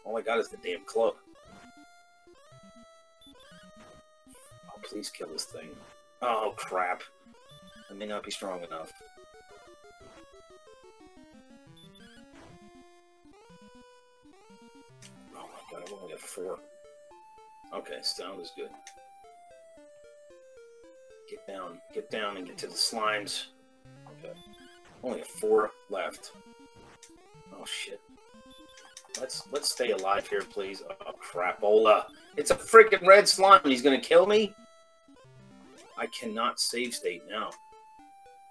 All I got is the damn cloak. Oh, please kill this thing. Oh crap. I may not be strong enough. Oh my god, I've only got 4. Okay, sound is good. Get down and get to the slimes. Okay. Only 4 left. Oh shit. Let's stay alive here, please. Oh crapola. It's a freaking red slime and he's gonna kill me? I cannot save state now.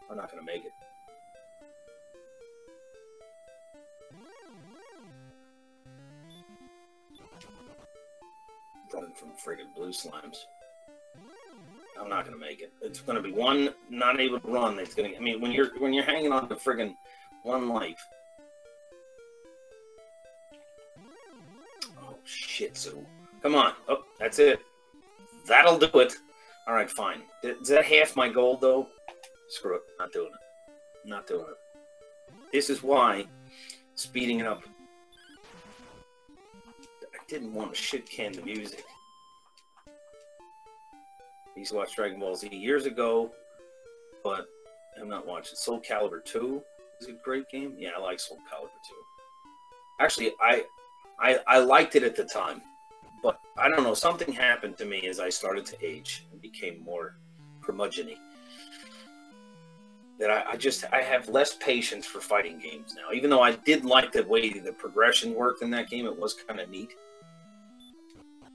I'm not going to make it. running from friggin' blue slimes. I'm not gonna make it. It's gonna be one not able to run. It's gonna. I mean, when you're hanging on to friggin' one life. Oh shit! So come on. Oh, that's it. That'll do it. All right, fine. Is that half my gold though? Screw it. Not doing it. Not doing it. This is why speeding it up. I didn't want to shit can the music. I used to watch Dragon Ball Z years ago, but I'm not watching. Soul Calibur 2 is a great game. Yeah, I like Soul Calibur 2. Actually, I liked it at the time, but I don't know. Something happened to me as I started to age and became more curmudgeon-y. That I have less patience for fighting games now. Even though I did like the way the progression worked in that game, it was kind of neat. What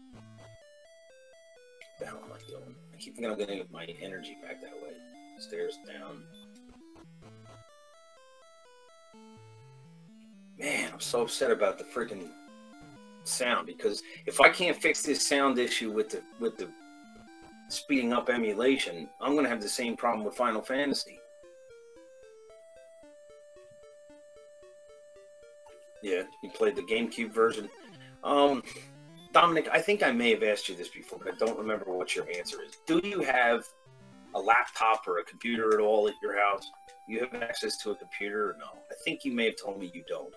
the hell am I doing? I keep thinking I'm going to get my energy back that way. Stairs down. Man, I'm so upset about the freaking sound, because if I can't fix this sound issue with the speeding up emulation, I'm going to have the same problem with Final Fantasy. Yeah, you played the GameCube version. Dominic, I think I may have asked you this before, but I don't remember what your answer is. Do you have a laptop or a computer at all at your house? Do you have access to a computer or no? I think you may have told me you don't.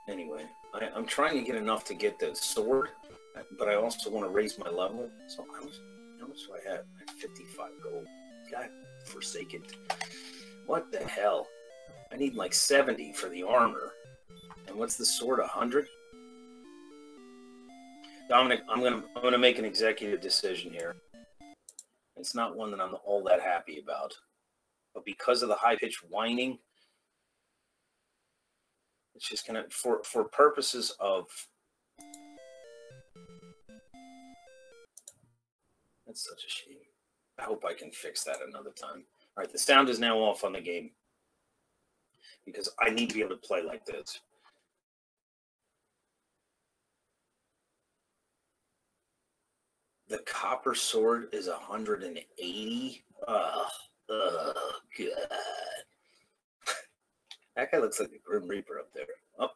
Anyway, I'm trying to get enough to get the sword, but I also want to raise my level. So how much do I have? I have 55 gold. God forsaken. What the hell? I need like 70 for the armor. And what's the sword? 100? Dominic, I'm gonna make an executive decision here. It's not one that I'm all that happy about, but because of the high-pitched whining, it's just gonna, for purposes of, that's such a shame. I hope I can fix that another time. All right, the sound is now off on the game because I need to be able to play like this. The copper sword is 180. Oh, God. That guy looks like a Grim Reaper up there. Oh.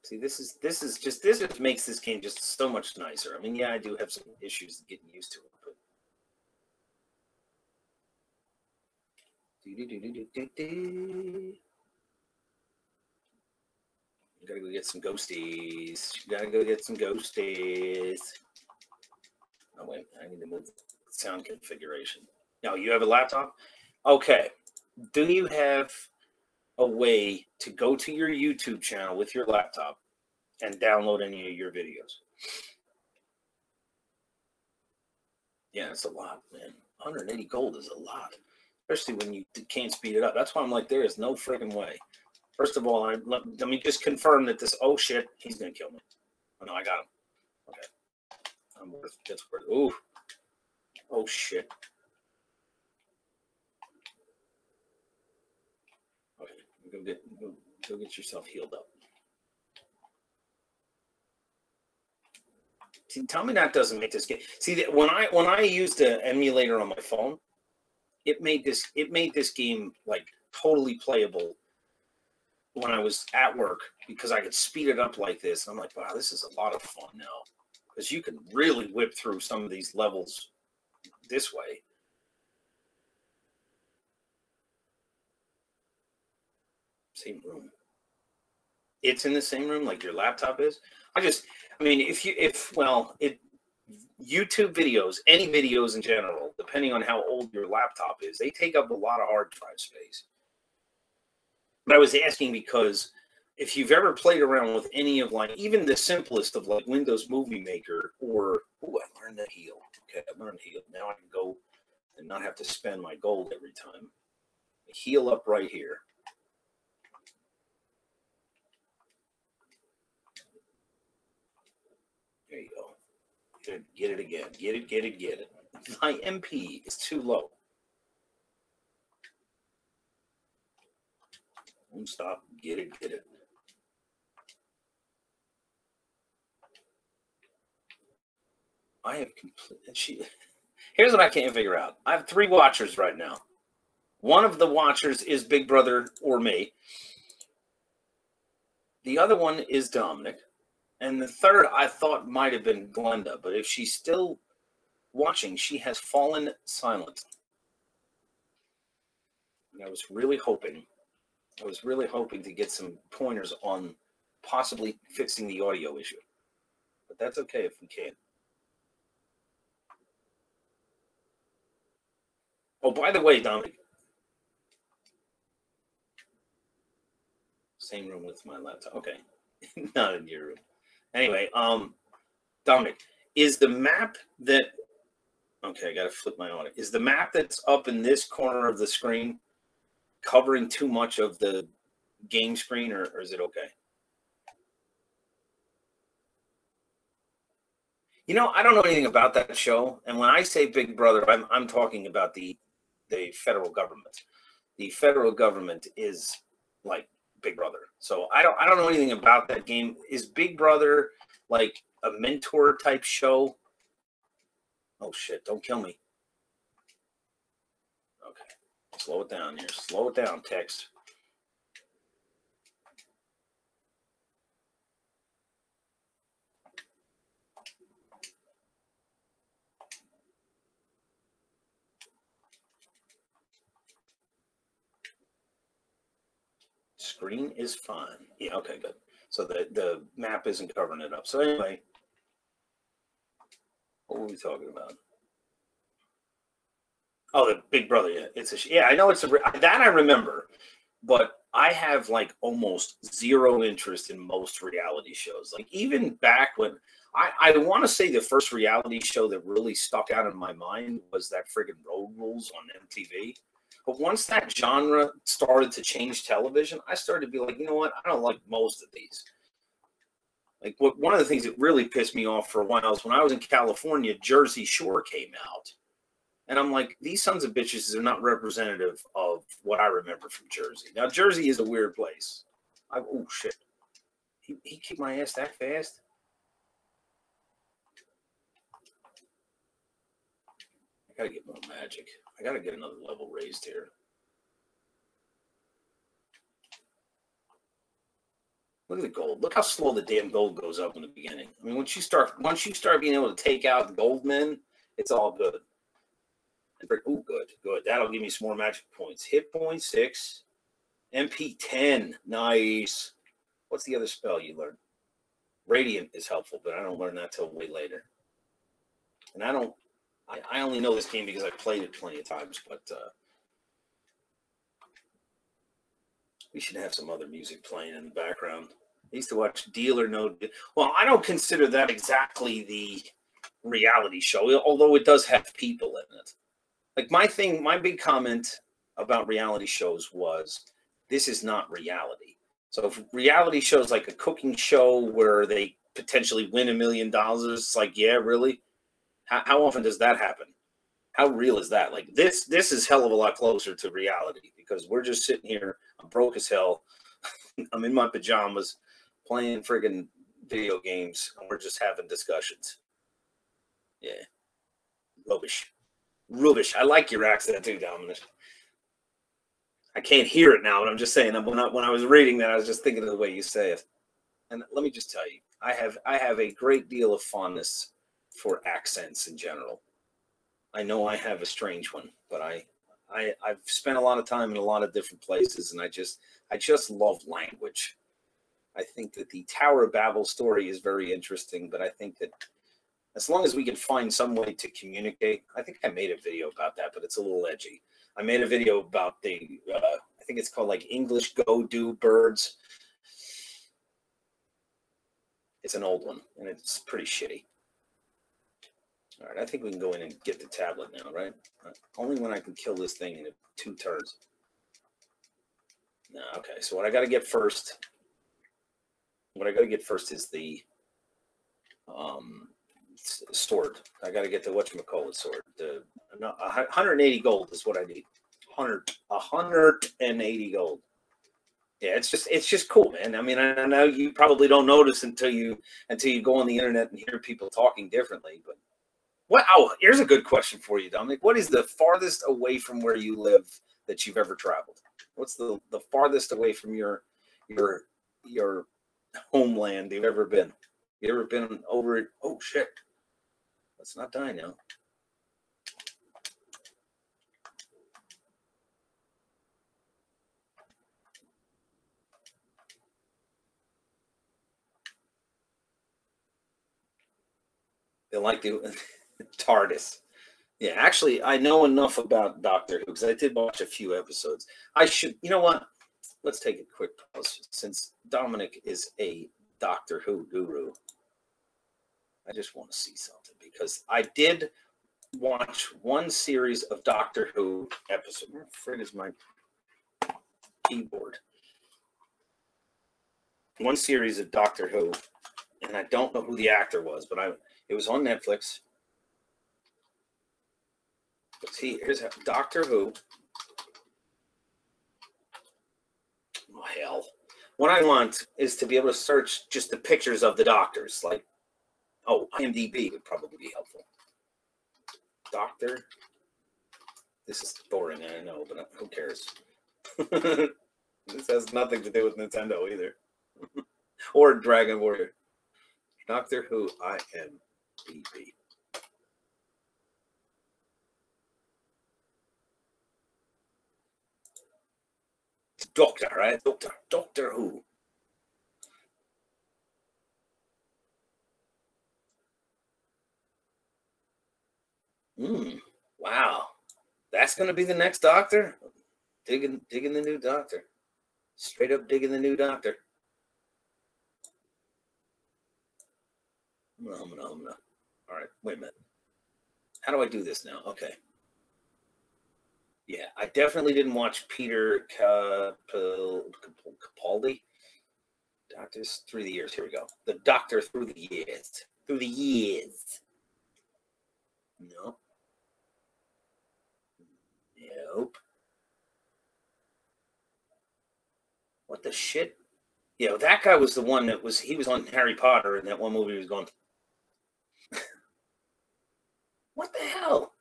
See, this just makes this game just so much nicer. I mean, yeah, I do have some issues getting used to it, but you gotta go get some ghosties. You gotta go get some ghosties. Oh wait, I need to move the sound configuration. No, you have a laptop? Okay. Do you have a way to go to your YouTube channel with your laptop and download any of your videos? Yeah, it's a lot, man. 180 gold is a lot, especially when you can't speed it up. That's why I'm like, there is no freaking way. First of all, let me just confirm that this. Oh shit, he's gonna kill me. Oh no, I got him. Okay, I'm worth. That's worth. Ooh. Oh shit. Okay, go get yourself healed up. See, tell me that doesn't make this game. See, when I used the emulator on my phone, it made this game like totally playable when I was at work because I could speed it up like this. And I'm like, wow, this is a lot of fun now because you can really whip through some of these levels this way. Same room. It's in the same room like your laptop is. I mean, YouTube videos, any videos in general, depending on how old your laptop is, they take up a lot of hard drive space. But I was asking because if you've ever played around with any of like, even the simplest of like Windows Movie Maker or, oh, I learned to heal. Okay, I learned to heal. Now I can go and not have to spend my gold every time. Heal up right here. There you go. Get it again. Get it. My MP is too low. Don't stop. Get it. I have completely. Here's what I can't figure out. I have 3 watchers right now. One of the watchers is Big Brother or me. The other one is Dominic. And the third I thought might have been Glenda. But if she's still watching, she has fallen silent. And I was really hoping to get some pointers on possibly fixing the audio issue. But that's okay if we can't. Oh, by the way, Dominic. Same room with my laptop. Okay. Not in your room. Anyway, Dominic, is the map that... Okay, I got to flip my audio. Is the map that's up in this corner of the screen covering too much of the game screen, or is it okay? You know, I don't know anything about that show, and when I say Big Brother, I'm talking about the federal government. The federal government is like Big Brother, so I don't know anything about that game. Is Big Brother like a mentor type show? Oh shit! Don't kill me. Okay, slow it down here. Slow it down, text. Screen is fine. Yeah, okay, good. So the map isn't covering it up. So anyway, what were we talking about? Oh, the Big Brother. Yeah, I know it's that I remember, but I have like almost zero interest in most reality shows. Like even back when I want to say the first reality show that really stuck out in my mind was that friggin' Road Rules on MTV. But once that genre started to change television, I started to be like, you know what? I don't like most of these. Like one of the things that really pissed me off for a while is when I was in California, Jersey Shore came out. And I'm like, these sons of bitches are not representative of what I remember from Jersey. Now, Jersey is a weird place. Oh, shit. He kicked my ass that fast? I got to get more magic. I got to get another level raised here. Look at the gold. Look how slow the damn gold goes up in the beginning. I mean, once you start being able to take out the gold men, it's all good. Oh, good. That'll give me some more magic points. Hit point 6. MP 10. Nice. What's the other spell you learn? Radiant is helpful, but I don't learn that till way later. And I only know this game because I've played it plenty of times, but we should have some other music playing in the background. I used to watch Deal or No Deal. Well, I don't consider that exactly the reality show, although it does have people in it. Like my big comment about reality shows was, this is not reality. So if reality shows like a cooking show where they potentially win $1 million, it's like, yeah, really? How often does that happen? How real is that? Like this is hell of a lot closer to reality because we're just sitting here. I'm broke as hell. I'm in my pajamas playing friggin' video games, and we're just having discussions. Yeah. Rubbish. I like your accent too, Dominic. I can't hear it now, but I'm just saying, when I was reading that, I was just thinking of the way you say it. And let me just tell you, I have a great deal of fondness for accents in general. I know I have a strange one, but I've spent a lot of time in a lot of different places, and I just love language. I think that the Tower of Babel story is very interesting, but I think that as long as we can find some way to communicate, I think I made a video about that, but it's a little edgy. I made a video about the, I think it's called like English Go Do Birds. It's an old one, and it's pretty shitty. All right, I think we can go in and get the tablet now, right? Only when I can kill this thing in 2 turns. No, okay. So what I got to get first. What I got to get first is the sword. I got to get the whatchamacallit sword. The 180 gold is what I need. 180 gold. Yeah, it's just cool, man. I mean, I know you probably don't notice until you go on the internet and hear people talking differently. But what? Oh, here's a good question for you, Dominic. What is the farthest away from where you live that you've ever traveled? What's the farthest away from your homeland you've ever been? You ever been over? Oh shit! Let's not die now. They like the TARDIS. Yeah, actually, I know enough about Doctor Who because I did watch a few episodes. I should, you know what? Let's take a quick pause since Dominic is a Doctor Who guru. I just want to see something because I did watch one series of Doctor Who episode. Where the frig is my keyboard? One series of Doctor Who, and I don't know who the actor was, but it was on Netflix. See, here's Doctor Who. Oh, hell. What I want is to be able to search just the pictures of the doctors. Like, oh, IMDb would probably be helpful. Doctor. This is boring, I know, but who cares? This has nothing to do with Nintendo either. Or Dragon Warrior. Doctor Who IMDb. Doctor, right? Doctor Who. Wow. That's going to be the next Doctor? Digging the new Doctor. Straight up digging the new Doctor. All right, wait a minute. How do I do this now? Okay. Yeah, I definitely didn't watch Peter Capaldi. Doctors through the years. Here we go. The Doctor through the years. Through the years. No. Nope. What the shit? Yeah, that guy was the one he was on Harry Potter in that one movie he was going. What the hell?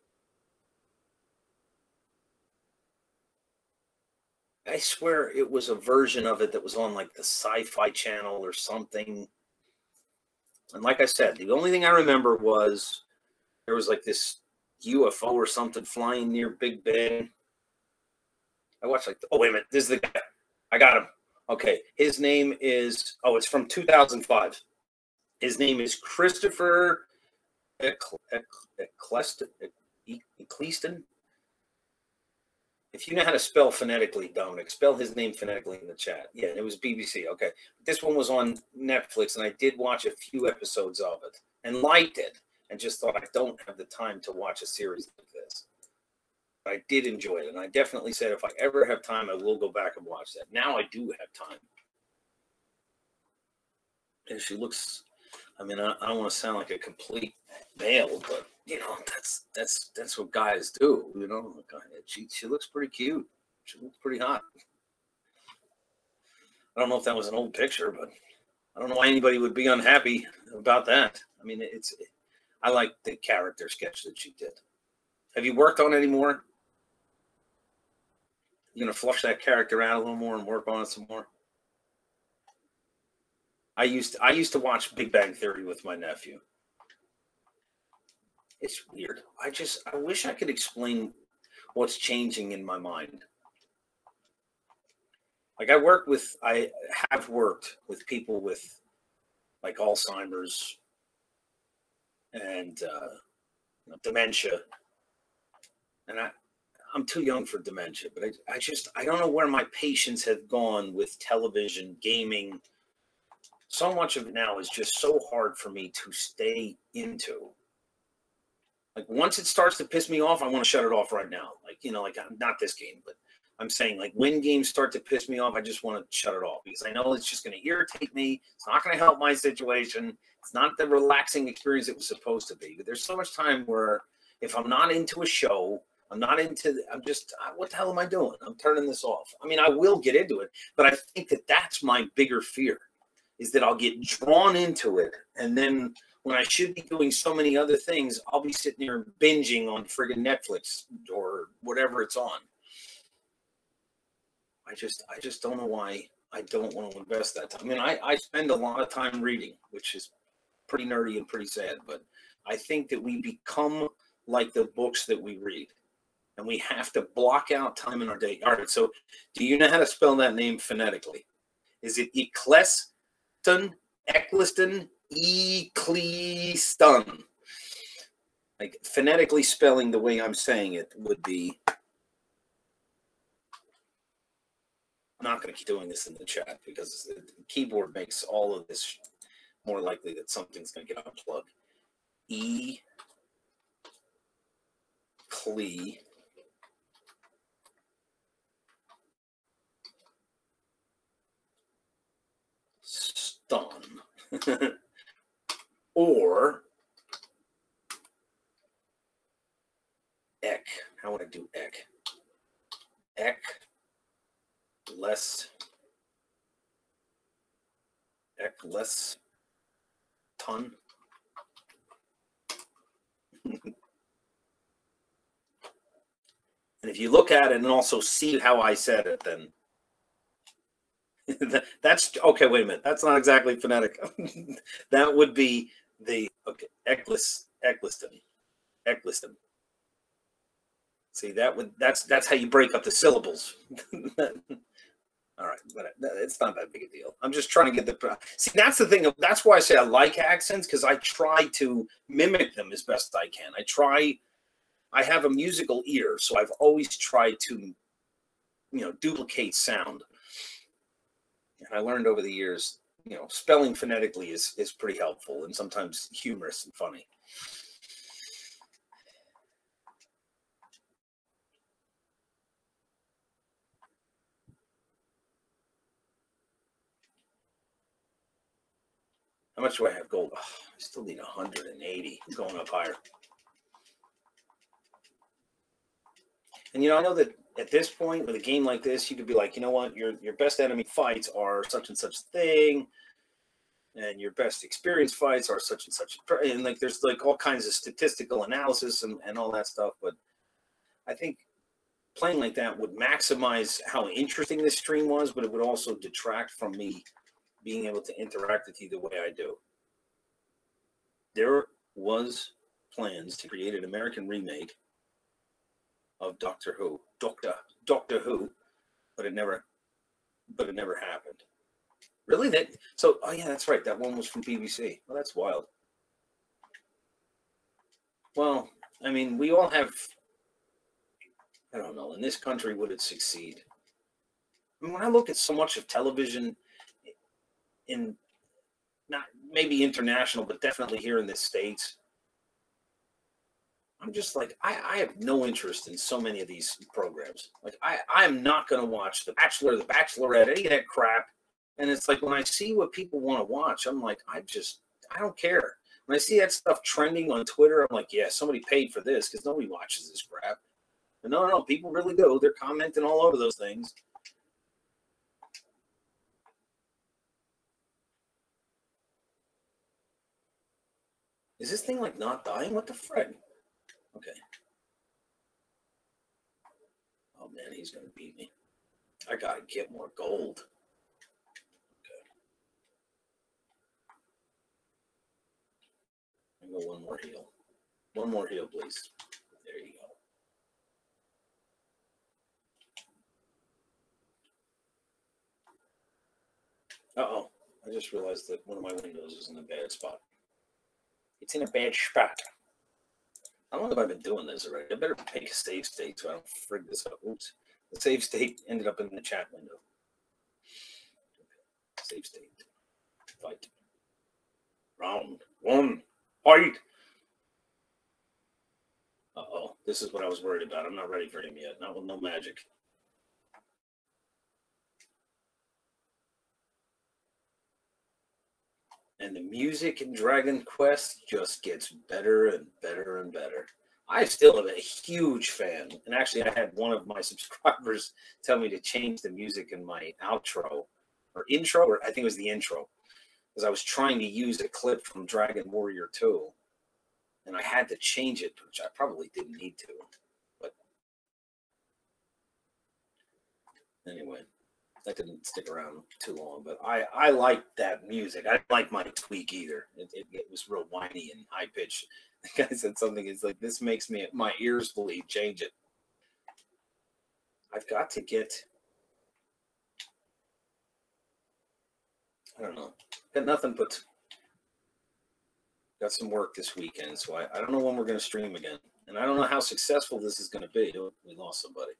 I swear it was a version of it that was on like the Sci-Fi Channel or something. And like I said, the only thing I remember was there was like this UFO or something flying near Big Ben. I watched like, oh, wait a minute. This is the guy. I got him. Okay. His name is, it's from 2005. His name is Christopher Eccleston. If you know how to spell phonetically, Dominic, spell his name phonetically in the chat. Yeah, it was BBC. Okay. This one was on Netflix, and I did watch a few episodes of it and liked it and just thought I don't have the time to watch a series like this. But I did enjoy it, and I definitely said if I ever have time, I will go back and watch that. Now I do have time. And she looks, I mean, I don't want to sound like a complete male, but you know, that's what guys do, you know. She looks pretty cute. She looks pretty hot. I don't know if that was an old picture, but I don't know why anybody would be unhappy about that. I mean, I like the character sketch that she did. Have you worked on any more? You gonna flush that character out a little more and work on it some more? I used to watch Big Bang Theory with my nephew. It's weird. I wish I could explain what's changing in my mind. Like I have worked with people with like Alzheimer's and dementia. And I'm too young for dementia, but I don't know where my patience have gone with television, gaming. So much of it now is just so hard for me to stay into. Like once it starts to piss me off, I want to shut it off right now. Like, you know, like not this game, but I'm saying, like, when games start to piss me off, I just want to shut it off because I know it's just going to irritate me. It's not going to help my situation. It's not the relaxing experience it was supposed to be. But there's so much time where if I'm not into a show, I'm just, what the hell am I doing? I'm turning this off. I mean, I will get into it, but I think that that's my bigger fear, is that I'll get drawn into it. And then when I should be doing so many other things, I'll be sitting there binging on friggin' Netflix or whatever it's on. I just don't know why I don't want to invest that time. I mean, I spend a lot of time reading, which is pretty nerdy and pretty sad, but I think that we become like the books that we read, and we have to block out time in our day. All right, so do you know how to spell that name phonetically? Is it Eccleston, Eccleston, Eccleston? Like, phonetically spelling the way I'm saying it would be... I'm not going to keep doing this in the chat because the keyboard makes all of this more likely that something's going to get unplugged. Stun. Or Eck. How would I do Eck? Eck less ton. And if you look at it and also see how I said it, then that's okay. Wait a minute. That's not exactly phonetic. That would be the Eccleston. See, that's how you break up the syllables. All right, but it's not that big a deal. I'm just trying to get the... See, that's the thing. That's why I say I like accents, because I try to mimic them as best I can. I have a musical ear, so I've always tried to, duplicate sound. And I learned over the years, spelling phonetically is pretty helpful and sometimes humorous and funny. How much do I have gold? Oh, I still need 180. I'm going up higher. And, I know that at this point with a game like this, you could be like, you know what, your best enemy fights are such and such thing, and your best experience fights are such and such. And like, there's like all kinds of statistical analysis and all that stuff. But I think playing like that would maximize how interesting this stream was, but it would also detract from me being able to interact with you the way I do. There was plans to create an American remake of Doctor Who, but it never happened. Really? Oh yeah, that's right. That one was from BBC. Well, that's wild. Well, I mean, we all have, I don't know, in this country, would it succeed? I mean, when I look at so much of television in, not maybe international, but definitely here in the States, I'm just like, I have no interest in so many of these programs. Like, I'm not going to watch The Bachelor, The Bachelorette, any of that crap. And it's like, when I see what people want to watch, I'm like, I don't care. When I see that stuff trending on Twitter, I'm like, yeah, somebody paid for this, because nobody watches this crap. But no, people really do. They're commenting all over those things. Is this thing like not dying? What the frick? Okay. Oh man, he's gonna beat me. I gotta get more gold. Okay. I go one more heal. One more heal, please. There you go. Uh-oh. I just realized that one of my windows is in a bad spot. It's in a bad spot. How long have I been doing this already? I better make a save state so I don't frig this up. Oops. The save state ended up in the chat window. Save state. Fight. Round one. Fight. Uh-oh. This is what I was worried about. I'm not ready for him yet. Not with no magic. And the music in Dragon Quest just gets better and better and better. I still am a huge fan. And actually, I had one of my subscribers tell me to change the music in my outro or intro, or I think it was the intro, because I was trying to use a clip from Dragon Warrior 2. And I had to change it, which I probably didn't need to. But anyway, that didn't stick around too long. But I like that music. I didn't like my tweak either. It was real whiny and high pitched. The guy said something. It's like, this makes me my ears bleed. Change it. I've got to get. I don't know. Got nothing but. Got some work this weekend, so I don't know when we're going to stream again. And I don't know how successful this is going to be. We lost somebody.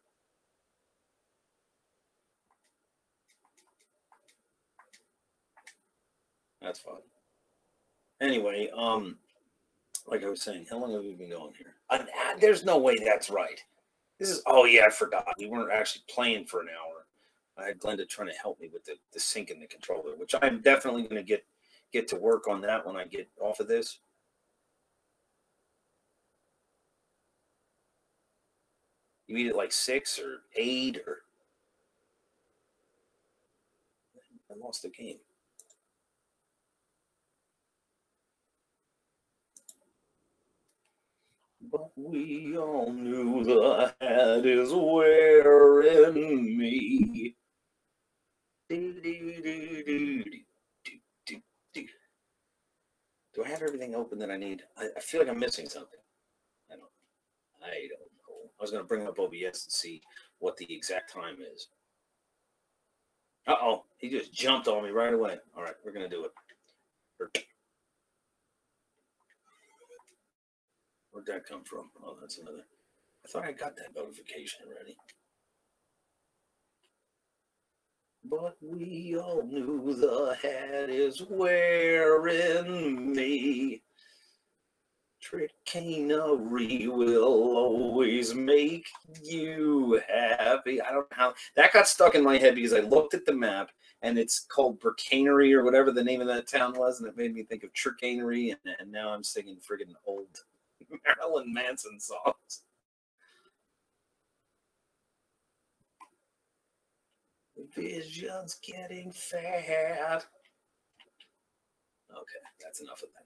That's fine. Anyway, like I was saying, how long have we been going here? There's no way that's right. This is, oh yeah, I forgot. We weren't actually playing for an hour. I had Glenda trying to help me with the sync in the controller, which I'm definitely going to get to work on that when I get off of this. You eat it like 6 or 8 or... I lost the game. But we all knew the hat is wearing me. Do I have everything open that I need? I feel like I'm missing something. I don't know. I was going to bring up OBS and see what the exact time is. Uh-oh. He just jumped on me right away. All right, we're going to do it. Where'd that come from? Oh, that's another. I thought I got that notification already. But we all knew the hat is wearing me. Chicanery will always make you happy. I don't know how that got stuck in my head because I looked at the map and it's called Burcanery or whatever the name of that town was, and it made me think of chicanery, and now I'm singing friggin' old Marilyn Manson songs. Vision's getting fat. Okay, that's enough of that.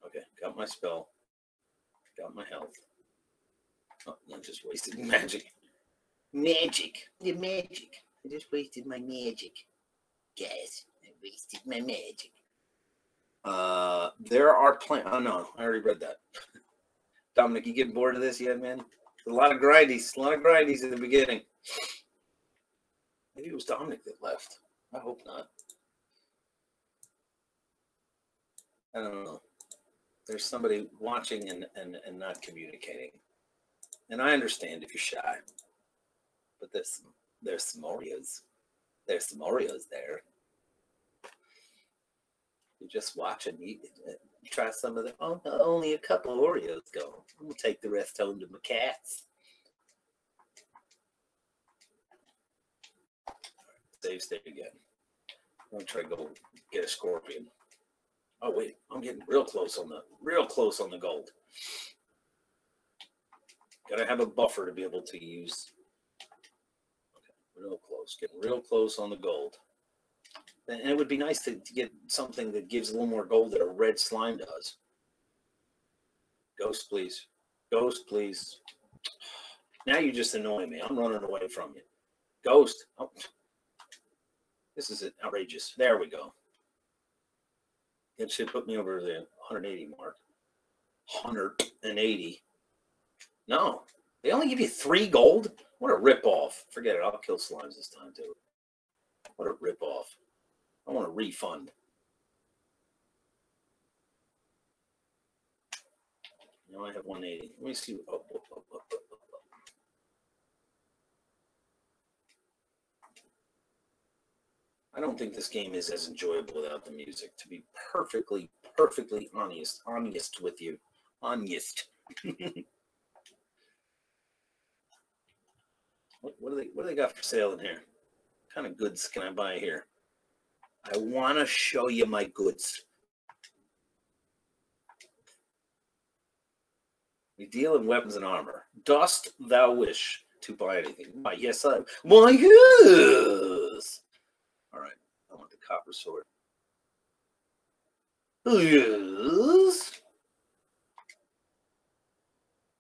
Okay, got my spell. Got my health. Oh, I just wasted magic. Magic. The magic. I just wasted my magic. Guys, I wasted my magic. There are plans. Oh, no, I already read that. Dominic, you getting bored of this yet, man? A lot of grindies. A lot of grindies in the beginning. Maybe it was Dominic that left. I hope not. I don't know. There's somebody watching and not communicating. And I understand if you're shy. But there's some Oreos. There's some Oreos there. You just watch and eat. Try some of them. Oh, no, only a couple Oreos go. I'm going to take the rest home to my cats. Save state again. I'm going to try to go get a scorpion. Oh, wait. I'm getting real close on the gold. Got to have a buffer to be able to use. Okay, real close. Getting real close on the gold. And it would be nice to get something that gives a little more gold that a red slime does. Ghost, please. Ghost, please. Now you just annoy me. I'm running away from you. Ghost. Oh. This is outrageous. There we go. It should put me over the 180 mark. 180. No. They only give you 3 gold? What a ripoff. Forget it. I'll kill slimes this time, too. What a ripoff. I want a refund. Now I have 180. Let me see. I don't think this game is as enjoyable without the music. To be perfectly honest with you. Honest. What do they got for sale in here? What kind of goods can I buy here? I want to show you my goods. We deal in weapons and armor. Dost thou wish to buy anything? Why, yes, why, yes. All right, I want the copper sword. Yes.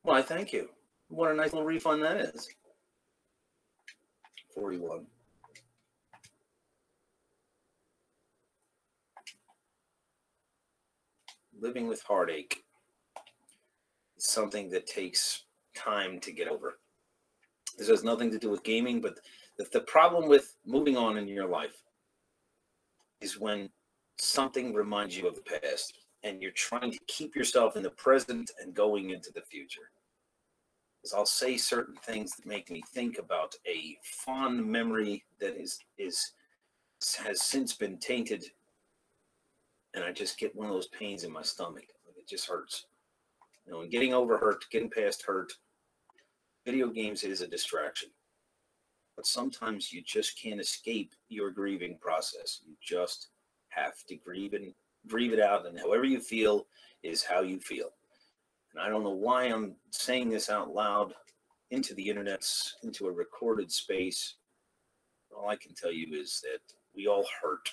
Why, thank you. What a nice little refund that is. 41. Living with heartache is something that takes time to get over. This has nothing to do with gaming, but the problem with moving on in your life is when something reminds you of the past and you're trying to keep yourself in the present and going into the future. Because I'll say certain things that make me think about a fond memory that has since been tainted, and I just get one of those pains in my stomach. It just hurts. You know, and getting over hurt, getting past hurt, video games is a distraction. But sometimes you just can't escape your grieving process. You just have to grieve it out, and however you feel is how you feel. And I don't know why I'm saying this out loud into the internets, into a recorded space. All I can tell you is that we all hurt.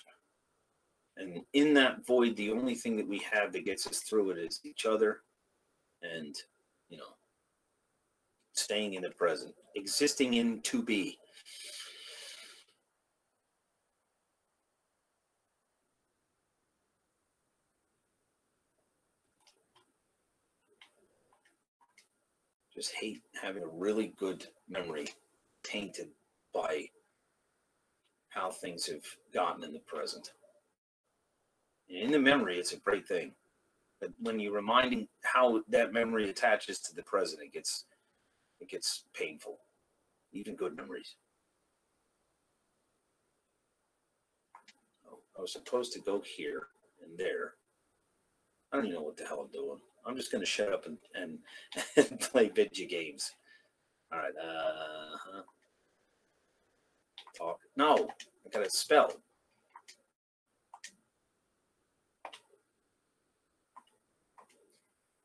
And in that void, the only thing that we have that gets us through it is each other and, you know, staying in the present, existing in to be. Just hate having a really good memory tainted by how things have gotten in the present. In the memory, it's a great thing. But when you're reminding how that memory attaches to the present, it gets painful. Even good memories. Oh, I was supposed to go here and there. I don't even know what the hell I'm doing. I'm just going to shut up and play video games. All right. Talk. No, I got to spell.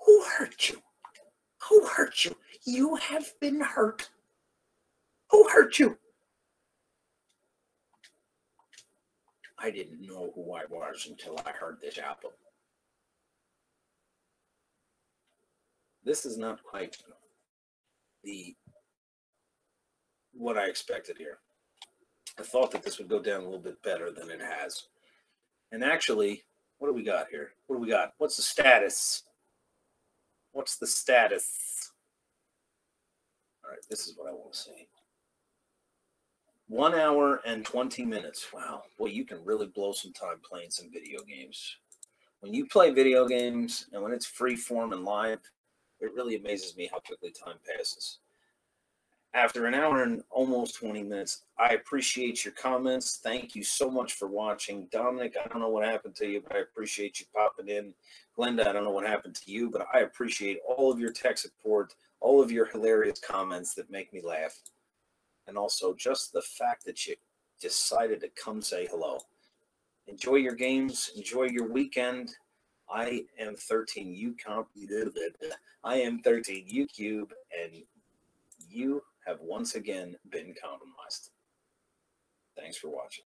Who hurt you? Who hurt you? You have been hurt. Who hurt you? I didn't know who I was until I heard this album. This is not quite what I expected here. I thought that this would go down a little bit better than it has. And actually, what do we got here? What do we got? What's the status? What's the status? All right, this is what I want to see. 1 hour and 20 minutes. Wow. Boy, you can really blow some time playing some video games. When you play video games and when it's free form and live, it really amazes me how quickly time passes. After an hour and almost 20 minutes, I appreciate your comments. Thank you so much for watching. Dominic, I don't know what happened to you, but I appreciate you popping in. Glenda, I don't know what happened to you, but I appreciate all of your tech support, all of your hilarious comments that make me laugh, and also just the fact that you decided to come say hello. Enjoy your games. Enjoy your weekend. I am 13 I am 13 UCube, and you have once again been compromised. Thanks for watching.